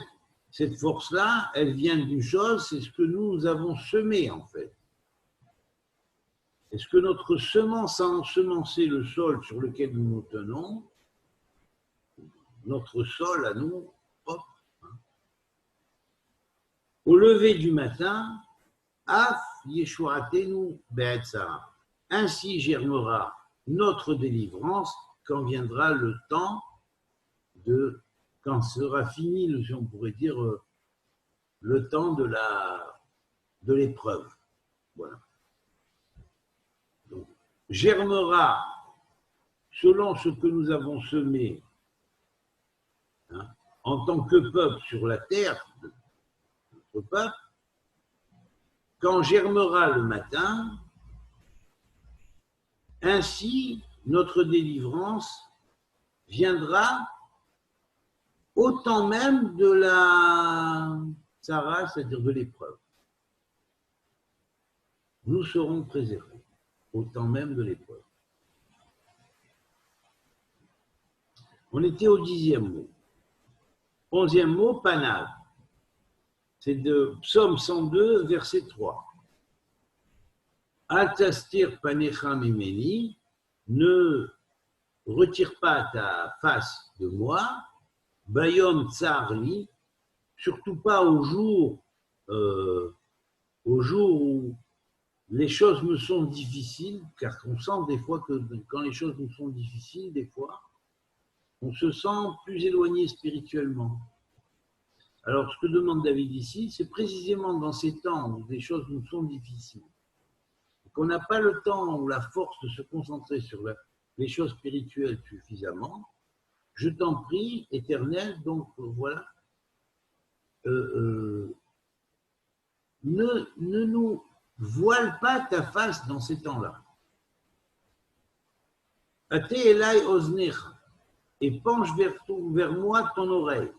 cette force-là, elle vient d'une chose, c'est ce que nous avons semé, en fait. Est-ce que notre semence a ensemencé le sol sur lequel nous nous tenons? Notre sol à nous, hop, hein. Au lever du matin, Af Yeshuatenu Be'etzara. Ainsi germera notre délivrance quand viendra le temps quand sera fini, on pourrait dire, le temps de l'épreuve. Voilà. Donc, germera selon ce que nous avons semé, hein, en tant que peuple sur la terre, notre peuple, quand germera le matin, Ainsi, notre délivrance viendra au temps même de la Sarah, c'est-à-dire de l'épreuve. Nous serons préservés au temps même de l'épreuve. On était au 10e mot. 11e mot, panav. C'est de Psaume 102, verset 3. Atastir panecha mimeni, ne retire pas ta face de moi, bayom tsarli, surtout pas au jour où les choses me sont difficiles, car on sent des fois que quand les choses nous sont difficiles, des fois, on se sent plus éloigné spirituellement. Alors, ce que demande David ici, c'est précisément dans ces temps où des choses nous sont difficiles, qu'on n'a pas le temps ou la force de se concentrer sur les choses spirituelles suffisamment, je t'en prie, Éternel, donc voilà, ne nous voile pas ta face dans ces temps-là. Ate elai oznecha, et penche vers moi ton oreille.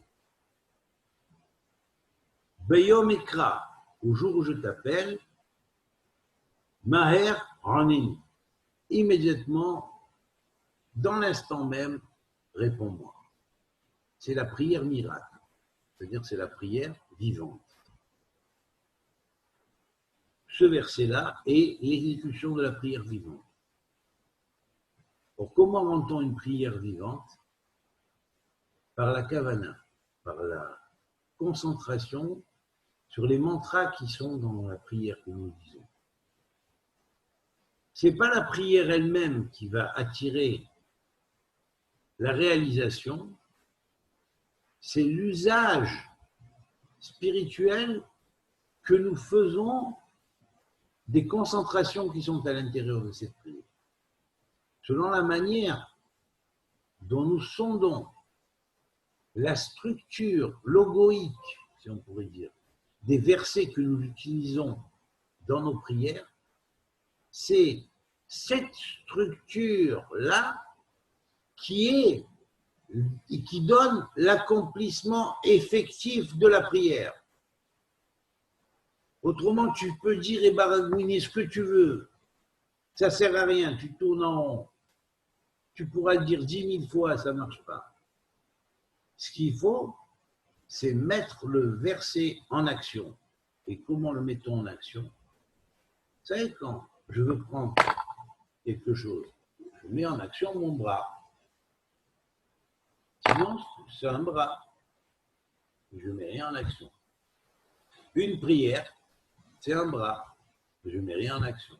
Beyom ekra, au jour où je t'appelle, Maher raneni, immédiatement, dans l'instant même, réponds-moi. C'est la prière miracle, c'est-à-dire c'est la prière vivante. Ce verset-là est l'exécution de la prière vivante. Alors, comment rend-on une prière vivante? Par la kavana, par la concentration sur les mantras qui sont dans la prière que nous disons. Ce n'est pas la prière elle-même qui va attirer la réalisation, c'est l'usage spirituel que nous faisons des concentrations qui sont à l'intérieur de cette prière. Selon la manière dont nous sondons la structure logoïque, si on pourrait dire, des versets que nous utilisons dans nos prières, c'est cette structure-là qui donne l'accomplissement effectif de la prière. Autrement, tu peux dire et baragouiner ce que tu veux. Ça ne sert à rien, tu tournes en rond. Tu pourras le dire 10 000 fois, ça ne marche pas. Ce qu'il faut, c'est mettre le verset en action. Et comment le mettons en action? Vous savez, quand je veux prendre quelque chose, je mets en action mon bras. Sinon, c'est un bras. Je ne mets rien en action. Une prière, c'est un bras. Je ne mets rien en action.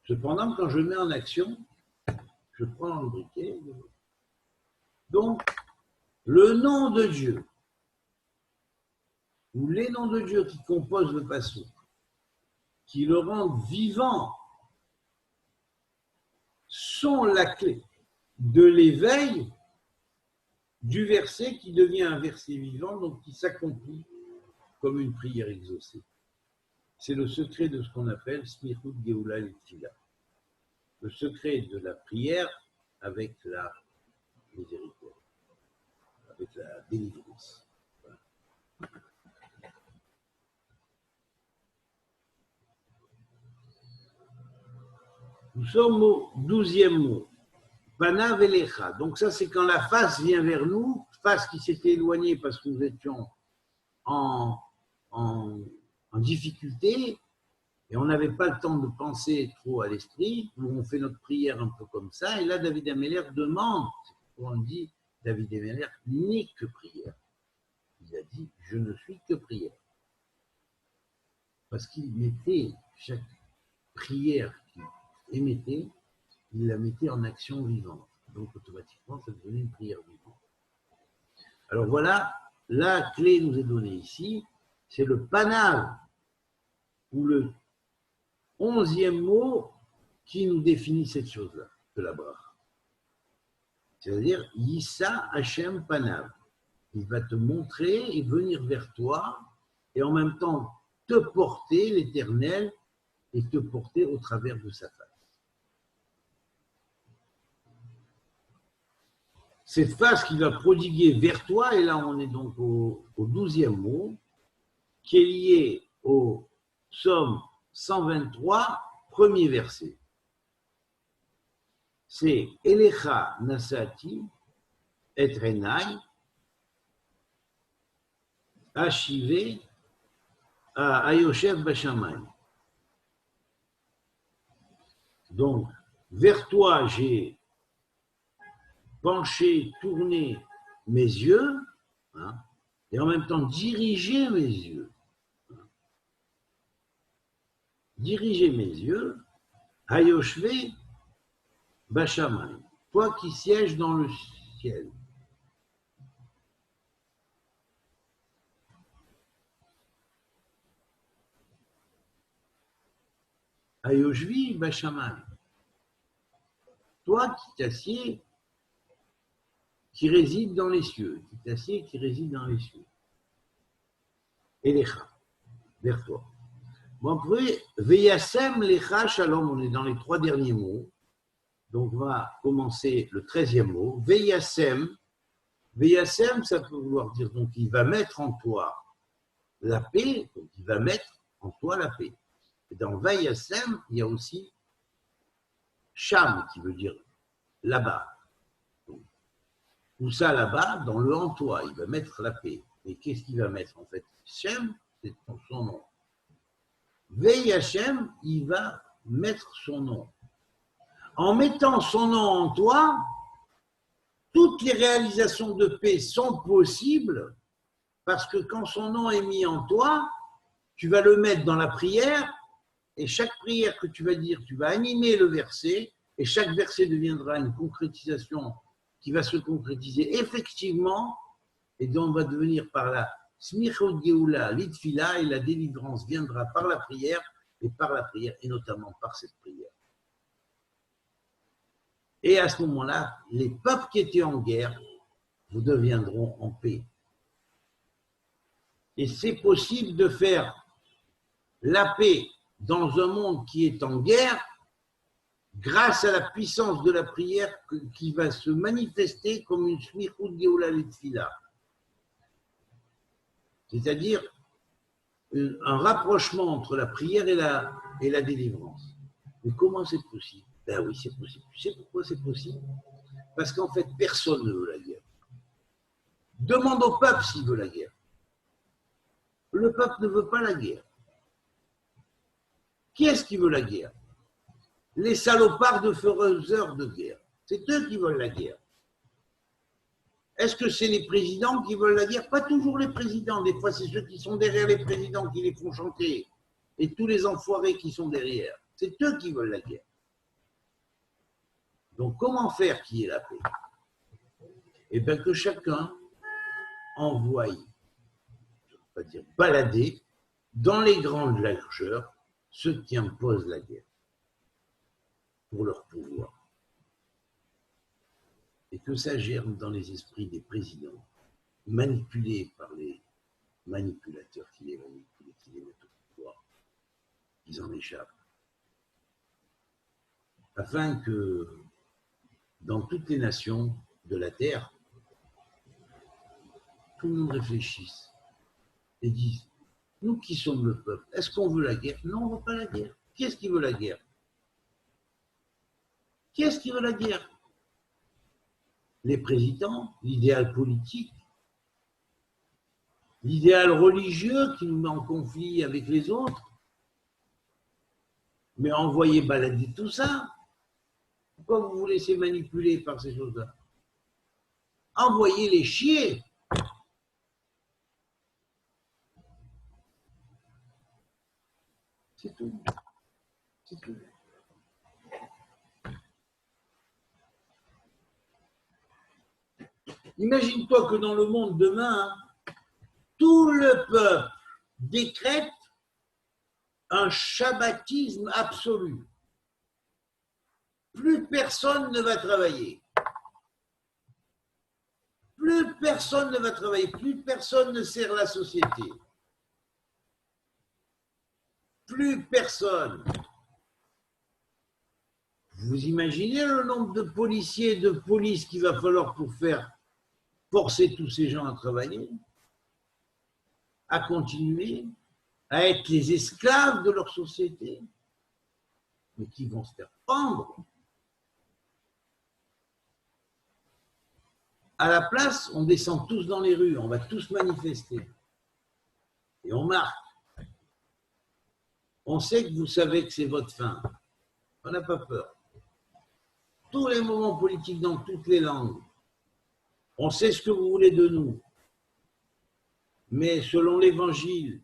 Cependant, quand je mets en action, je prends le briquet. Donc, le nom de Dieu, ou les noms de Dieu qui composent le passage, qui le rendent vivant, sont la clé de l'éveil du verset qui devient un verset vivant, donc qui s'accomplit comme une prière exaucée. C'est le secret de ce qu'on appelle Smichut Geoula Letfila, le secret de la prière avec la miséricorde, avec la délivrance. Voilà. Nous sommes au 12e mot. Pana velecha. Donc ça, c'est quand la face vient vers nous, face qui s'était éloignée parce que nous étions en difficulté et on n'avait pas le temps de penser trop à l'esprit. Nous, on fait notre prière un peu comme ça. Et là, David Améler demande, c'est pourquoi on dit David Améler n'est que prière. Il a dit, je ne suis que prière. Parce qu'il mettait chaque prière qu'il émettait, il la mettait en action vivante. Donc, automatiquement, ça devenait une prière vivante. Alors voilà, la clé nous est donnée ici, c'est le panav, ou le 11e mot qui nous définit cette chose-là, de la bracha. C'est-à-dire, Yissa Hashem Panav. Il va te montrer et venir vers toi, et en même temps te porter l'Éternel et te porter au travers de sa face. cette face qu'il va prodiguer vers toi, et là on est donc au 12e mot, qui est lié au psaume 123, premier verset. C'est Elecha Nasati et Renai Ashive Ayoshev Bashamay. Donc, vers toi j'ai penché, tourné mes yeux, hein, et en même temps diriger mes yeux. Diriger mes yeux, Hayoshve Bashamay, toi qui sièges dans le ciel. Hayoshvi Bashamay, toi qui t'assieds, qui réside dans les cieux, qui t'assieds, qui réside dans les cieux. Elecha, vers toi. Bon, après, Veyasem Lecha Shalom, on est dans les 3 derniers mots. Donc, on va commencer le 13e mot. Veyasem, Veyasem, ça peut vouloir dire, donc, il va mettre en toi la paix, donc, il va mettre en toi la paix. Et dans Veyasem, il y a aussi Sham, qui veut dire là-bas. Tout ça là-bas, dans le en toi, il va mettre la paix. Et qu'est-ce qu'il va mettre en fait? Shem, c'est son nom. Vei Hashem, il va mettre son nom. En mettant son nom en toi, toutes les réalisations de paix sont possibles parce que quand son nom est mis en toi, tu vas le mettre dans la prière et chaque prière que tu vas dire, tu vas animer le verset et chaque verset deviendra une concrétisation qui va se concrétiser effectivement et donc va devenir par la Smichot Geoula, l'Itfila, et la délivrance viendra par la prière, et notamment par cette prière. Et à ce moment-là, les peuples qui étaient en guerre, vous deviendront en paix. Et c'est possible de faire la paix dans un monde qui est en guerre grâce à la puissance de la prière qui va se manifester comme une Smichot Geoula, l'Itfila. C'est-à-dire un rapprochement entre la prière et la délivrance. Mais comment c'est possible? Ben oui, c'est possible. Tu sais pourquoi c'est possible? Parce qu'en fait, personne ne veut la guerre. Demande au peuple s'il veut la guerre. Le peuple ne veut pas la guerre. Qui est-ce qui veut la guerre? Les salopards de faiseurs de guerre. C'est eux qui veulent la guerre. Est-ce que c'est les présidents qui veulent la guerre? Pas toujours les présidents. Des fois, c'est ceux qui sont derrière les présidents qui les font chanter. Et tous les enfoirés qui sont derrière. C'est eux qui veulent la guerre. Donc, comment faire qu'il y ait la paix? Eh bien, que chacun envoie, je ne vais pas dire balader, dans les grandes largeurs, ceux qui imposent la guerre pour leur pouvoir. Et que ça germe dans les esprits des présidents, manipulés par les manipulateurs qui les manipulent, qui les mettent au pouvoir, qu'ils en échappent. Afin que dans toutes les nations de la Terre, tout le monde réfléchisse et dise, nous qui sommes le peuple, est-ce qu'on veut la guerre? Non, on ne veut pas la guerre. Qui est-ce qui veut la guerre? Qui est-ce qui veut la guerre? Les présidents, l'idéal politique, l'idéal religieux qui nous met en conflit avec les autres. Mais envoyez balader tout ça. Pourquoi vous vous laissez manipuler par ces choses-là? Envoyez-les chier. C'est tout. C'est tout. Imagine-toi que dans le monde demain, tout le peuple décrète un shabbatisme absolu. Plus personne ne va travailler. Plus personne ne va travailler. Plus personne ne sert la société. Plus personne. Vous imaginez le nombre de policiers et de police qu'il va falloir pour faire forcer tous ces gens à travailler, à continuer, à être les esclaves de leur société, mais qui vont se faire prendre. À la place, on descend tous dans les rues, on va tous manifester. Et on marque. On sait que vous savez que c'est votre fin. On n'a pas peur. Tous les moments politiques dans toutes les langues. On sait ce que vous voulez de nous. Mais selon l'Évangile,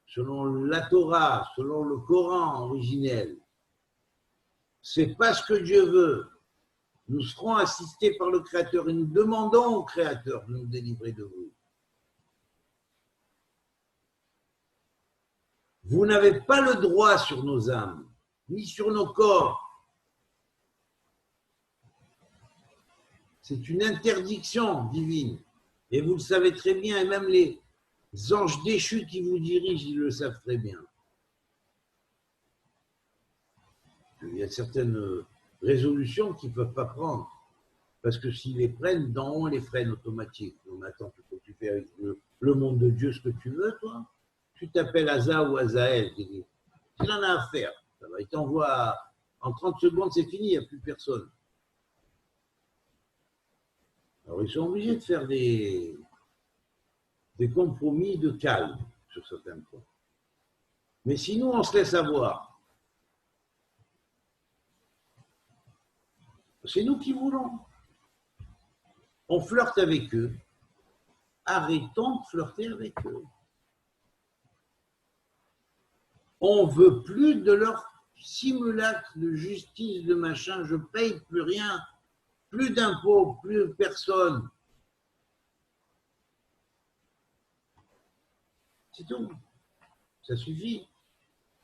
selon la Torah, selon le Coran originel, c'est pas ce que Dieu veut. Nous serons assistés par le Créateur et nous demandons au Créateur de nous délivrer de vous. Vous n'avez pas le droit sur nos âmes, ni sur nos corps. C'est une interdiction divine. Et vous le savez très bien, et même les anges déchus qui vous dirigent, ils le savent très bien. Il y a certaines résolutions qu'ils ne peuvent pas prendre. Parce que s'ils les prennent, d'en haut, on les freine automatiques. On attend que tu fais avec le monde de Dieu ce que tu veux, toi. Tu t'appelles Asa ou Azaël. Tu en as à faire. Ça va. Il t'envoie en 30 secondes, c'est fini, il n'y a plus personne. Alors ils sont obligés de faire des compromis de calme sur certains points. Mais si nous, on se laisse avoir, c'est nous qui voulons. On flirte avec eux. Arrêtons de flirter avec eux. On ne veut plus de leur simulacre de justice, de machin. Je ne paye plus rien, plus d'impôts, plus personne. C'est tout. Ça suffit.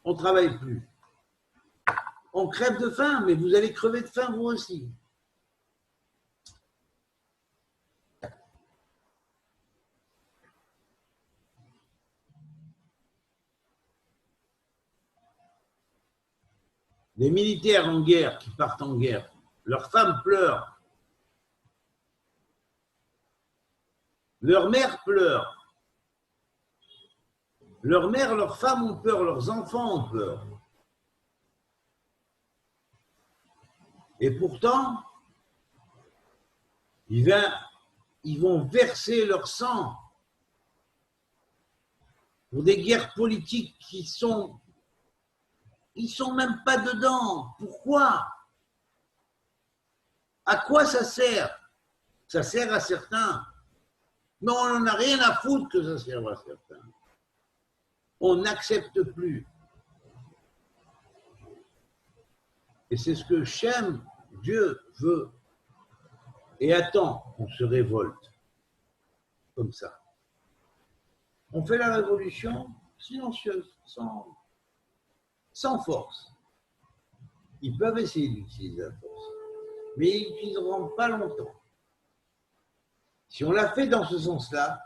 On ne travaille plus. On crève de faim, mais vous allez crever de faim vous aussi. Les militaires en guerre qui partent en guerre, leurs femmes pleurent, leurs mères pleurent, leurs mères, leurs femmes ont peur, leurs enfants ont peur. Et pourtant, ils vont verser leur sang pour des guerres politiques qui sont... Ils ne sont même pas dedans. Pourquoi? À quoi ça sert? Ça sert à certains. Mais on n'en a rien à foutre que ça serve à certains. On n'accepte plus. Et c'est ce que Shem, Dieu, veut et attend qu'on se révolte. Comme ça. On fait la révolution silencieuse, sans force. Ils peuvent essayer d'utiliser la force, mais ils n'utiliseront pas longtemps. Si on l'a fait dans ce sens-là,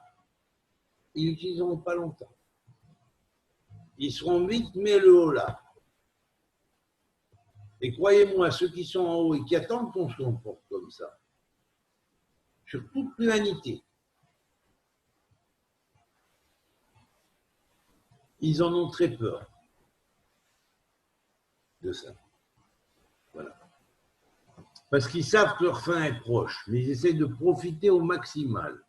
ils n'utiliseront pas longtemps. Ils seront vite mais le haut là. Et croyez-moi, ceux qui sont en haut et qui attendent qu'on se comporte comme ça, sur toute l'humanité, ils en ont très peur de ça. Voilà. Parce qu'ils savent que leur fin est proche, mais ils essaient de profiter au maximal.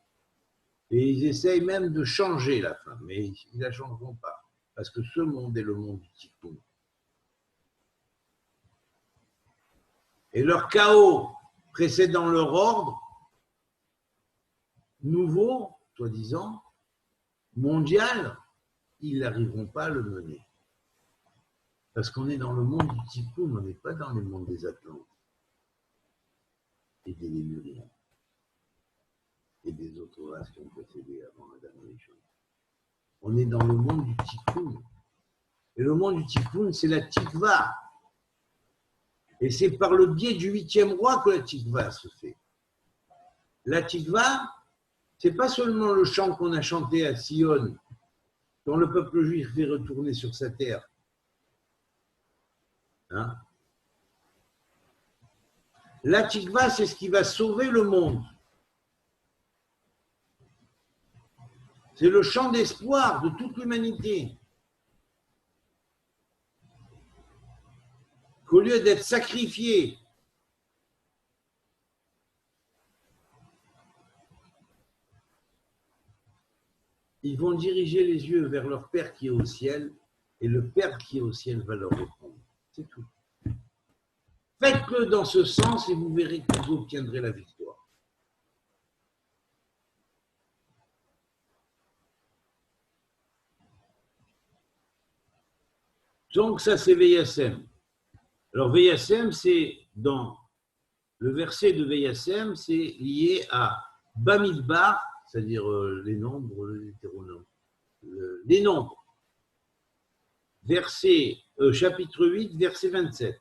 Et ils essayent même de changer la fin, mais ils ne la changeront pas. Parce que ce monde est le monde du tikkun. Et leur chaos précédant leur ordre, nouveau, soi-disant, mondial, ils n'arriveront pas à le mener. Parce qu'on est dans le monde du tikkun, on n'est pas dans le monde des Atlantes et des Lémuriens et des autres races qui ont précédé avant Adam et Eve. On est dans le monde du tikkun. Et le monde du tikkun, c'est la tikva. Et c'est par le biais du 8e roi que la tikva se fait. La tikva, c'est pas seulement le chant qu'on a chanté à Sion, quand le peuple juif fait retourner sur sa terre. Hein? La tikva, c'est ce qui va sauver le monde. C'est le chant d'espoir de toute l'humanité. Qu'au lieu d'être sacrifiés, ils vont diriger les yeux vers leur Père qui est au ciel, et le Père qui est au ciel va leur répondre. C'est tout. Faites-le dans ce sens et vous verrez que vous obtiendrez la victoire. Donc ça, c'est Veyassem. Alors Veyassem, c'est dans le verset de Veyassem, c'est lié à Bamidbar, c'est-à-dire les nombres, l'hétéronome, les nombres. Verset, chapitre 8, verset 27.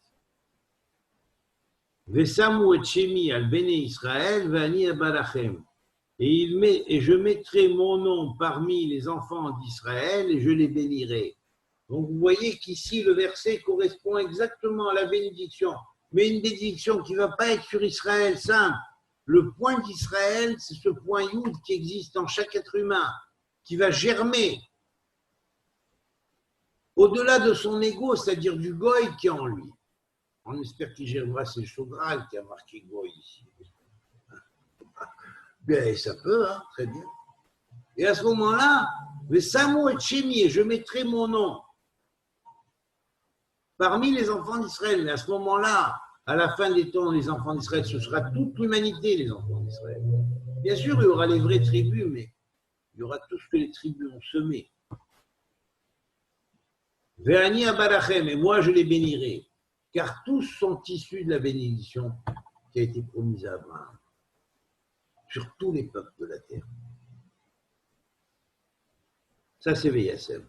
Vesamu et Shemi al Bene Israël, Vani Abalachem. Et je mettrai mon nom parmi les enfants d'Israël et je les bénirai. Donc vous voyez qu'ici le verset correspond exactement à la bénédiction, mais une bénédiction qui ne va pas être sur Israël simple. Le point d'Israël, c'est ce point Yud qui existe en chaque être humain, qui va germer au-delà de son ego, c'est-à-dire du goy qui est en lui. On espère qu'il germera ses Shogral qui a marqué goy ici. Bien, ça peut, hein, très bien. Et à ce moment-là, Vesamu et Shemi, et je mettrai mon nom parmi les enfants d'Israël. Mais à ce moment-là, à la fin des temps, les enfants d'Israël, ce sera toute l'humanité, les enfants d'Israël. Bien sûr, il y aura les vraies tribus, mais il y aura tout ce que les tribus ont semé. Ve'ani abarachem, et moi je les bénirai, car tous sont issus de la bénédiction qui a été promise à Abraham, sur tous les peuples de la terre. Ça, c'est Veyassem.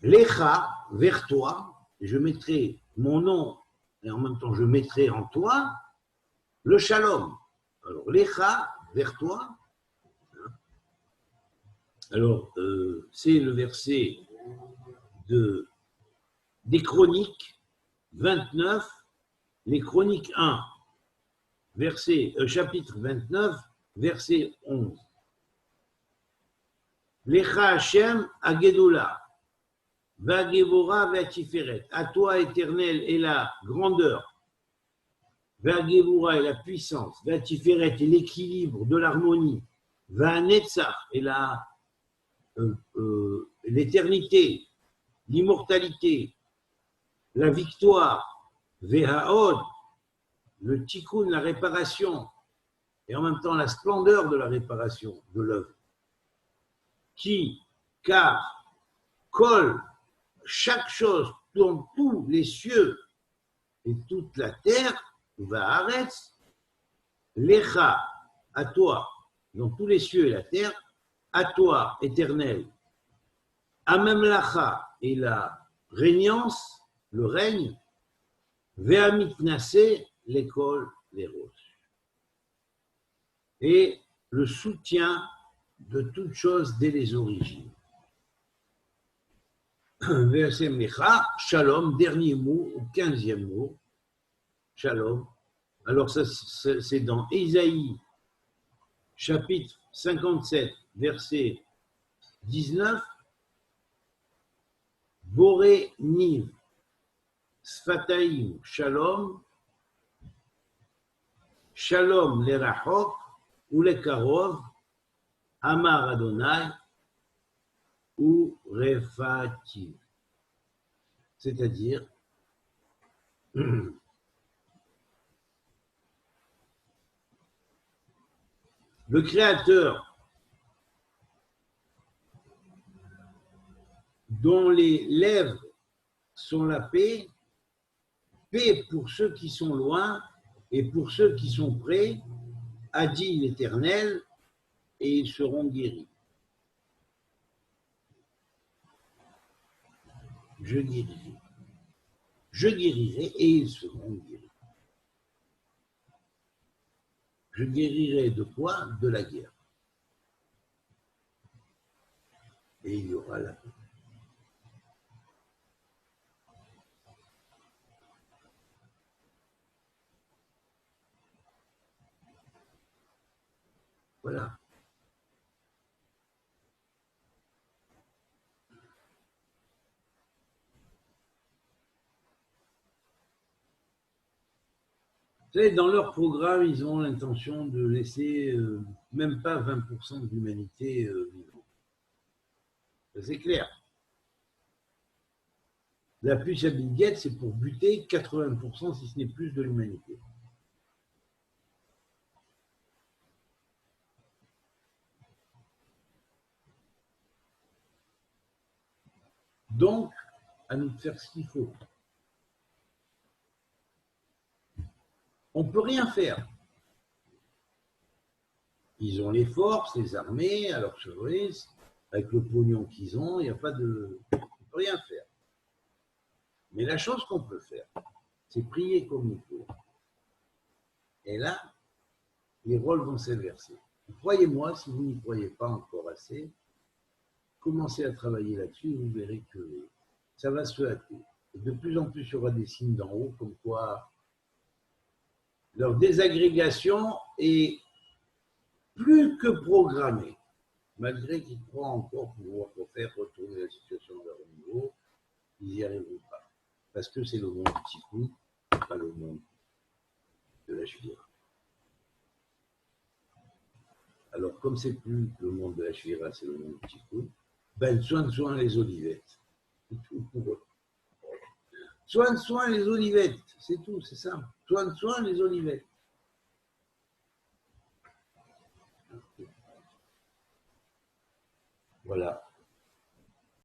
Lecha, vers toi, je mettrai mon nom, et en même temps je mettrai en toi le shalom. Alors, Lecha, vers toi. Alors, c'est le verset des Chroniques 29, les Chroniques 1, chapitre 29, verset 11. Lecha Hashem Agedula, Vagevora Vatiferet. À toi, éternel, est la grandeur, Vagevora est la puissance, Vatiferet est l'équilibre de l'harmonie, Vanetzach est l'éternité, l'immortalité, la victoire, Vehaod, le tikkun, la réparation, et en même temps la splendeur de la réparation de l'œuvre. Qui, car, colle chaque chose dans tous les cieux et toute la terre, Vaharetz, Lecha, à toi, dans tous les cieux et la terre, à toi, éternel, Amemlacha et la régnance, le règne, Ve'amitnase, l'école, les roses. Et le soutien de toute chose dès les origines. Verset Mecha, Shalom, dernier mot, ou 15e mot, Shalom. Alors ça, c'est dans Ésaïe, chapitre 57, verset 19, Boré Niv, Sfataim, Shalom, Shalom les Rachok, ou les Karov, Amar Adonai, ou Refativ. C'est-à-dire, le Créateur, dont les lèvres sont la paix, paix pour ceux qui sont loin et pour ceux qui sont près, a dit l'Éternel, et ils seront guéris. Je guérirai. Je guérirai et ils seront guéris. Je guérirai de quoi? De la guerre. Et il y aura la paix. Voilà. Vous savez, dans leur programme, ils ont l'intention de laisser même pas 20% de l'humanité vivante. C'est clair. La puce à Bill Gates, c'est pour buter 80%, si ce n'est plus, de l'humanité. Donc, à nous de faire ce qu'il faut. On ne peut rien faire. Ils ont les forces, les armées, à leur service, avec le pognon qu'ils ont, il n'y a pas de... On ne peut rien faire. Mais la chose qu'on peut faire, c'est prier comme il faut. Et là, les rôles vont s'inverser. Croyez-moi, si vous n'y croyez pas encore assez, commencez à travailler là-dessus, vous verrez que ça va se hâter. Et de plus en plus, il y aura des signes d'en haut, comme quoi leur désagrégation est plus que programmée, malgré qu'ils croient encore pouvoir faire retourner la situation vers le niveau, ils n'y arriveront pas. Parce que c'est le monde du Tikkun, pas le monde de la Shvira. Alors, comme c'est plus le monde de la Shvira, c'est le monde du Tikkun, ben, soin les olivettes. C'est tout pour eux. Soin les olivettes, c'est tout, c'est ça. Soin les olivettes. Voilà.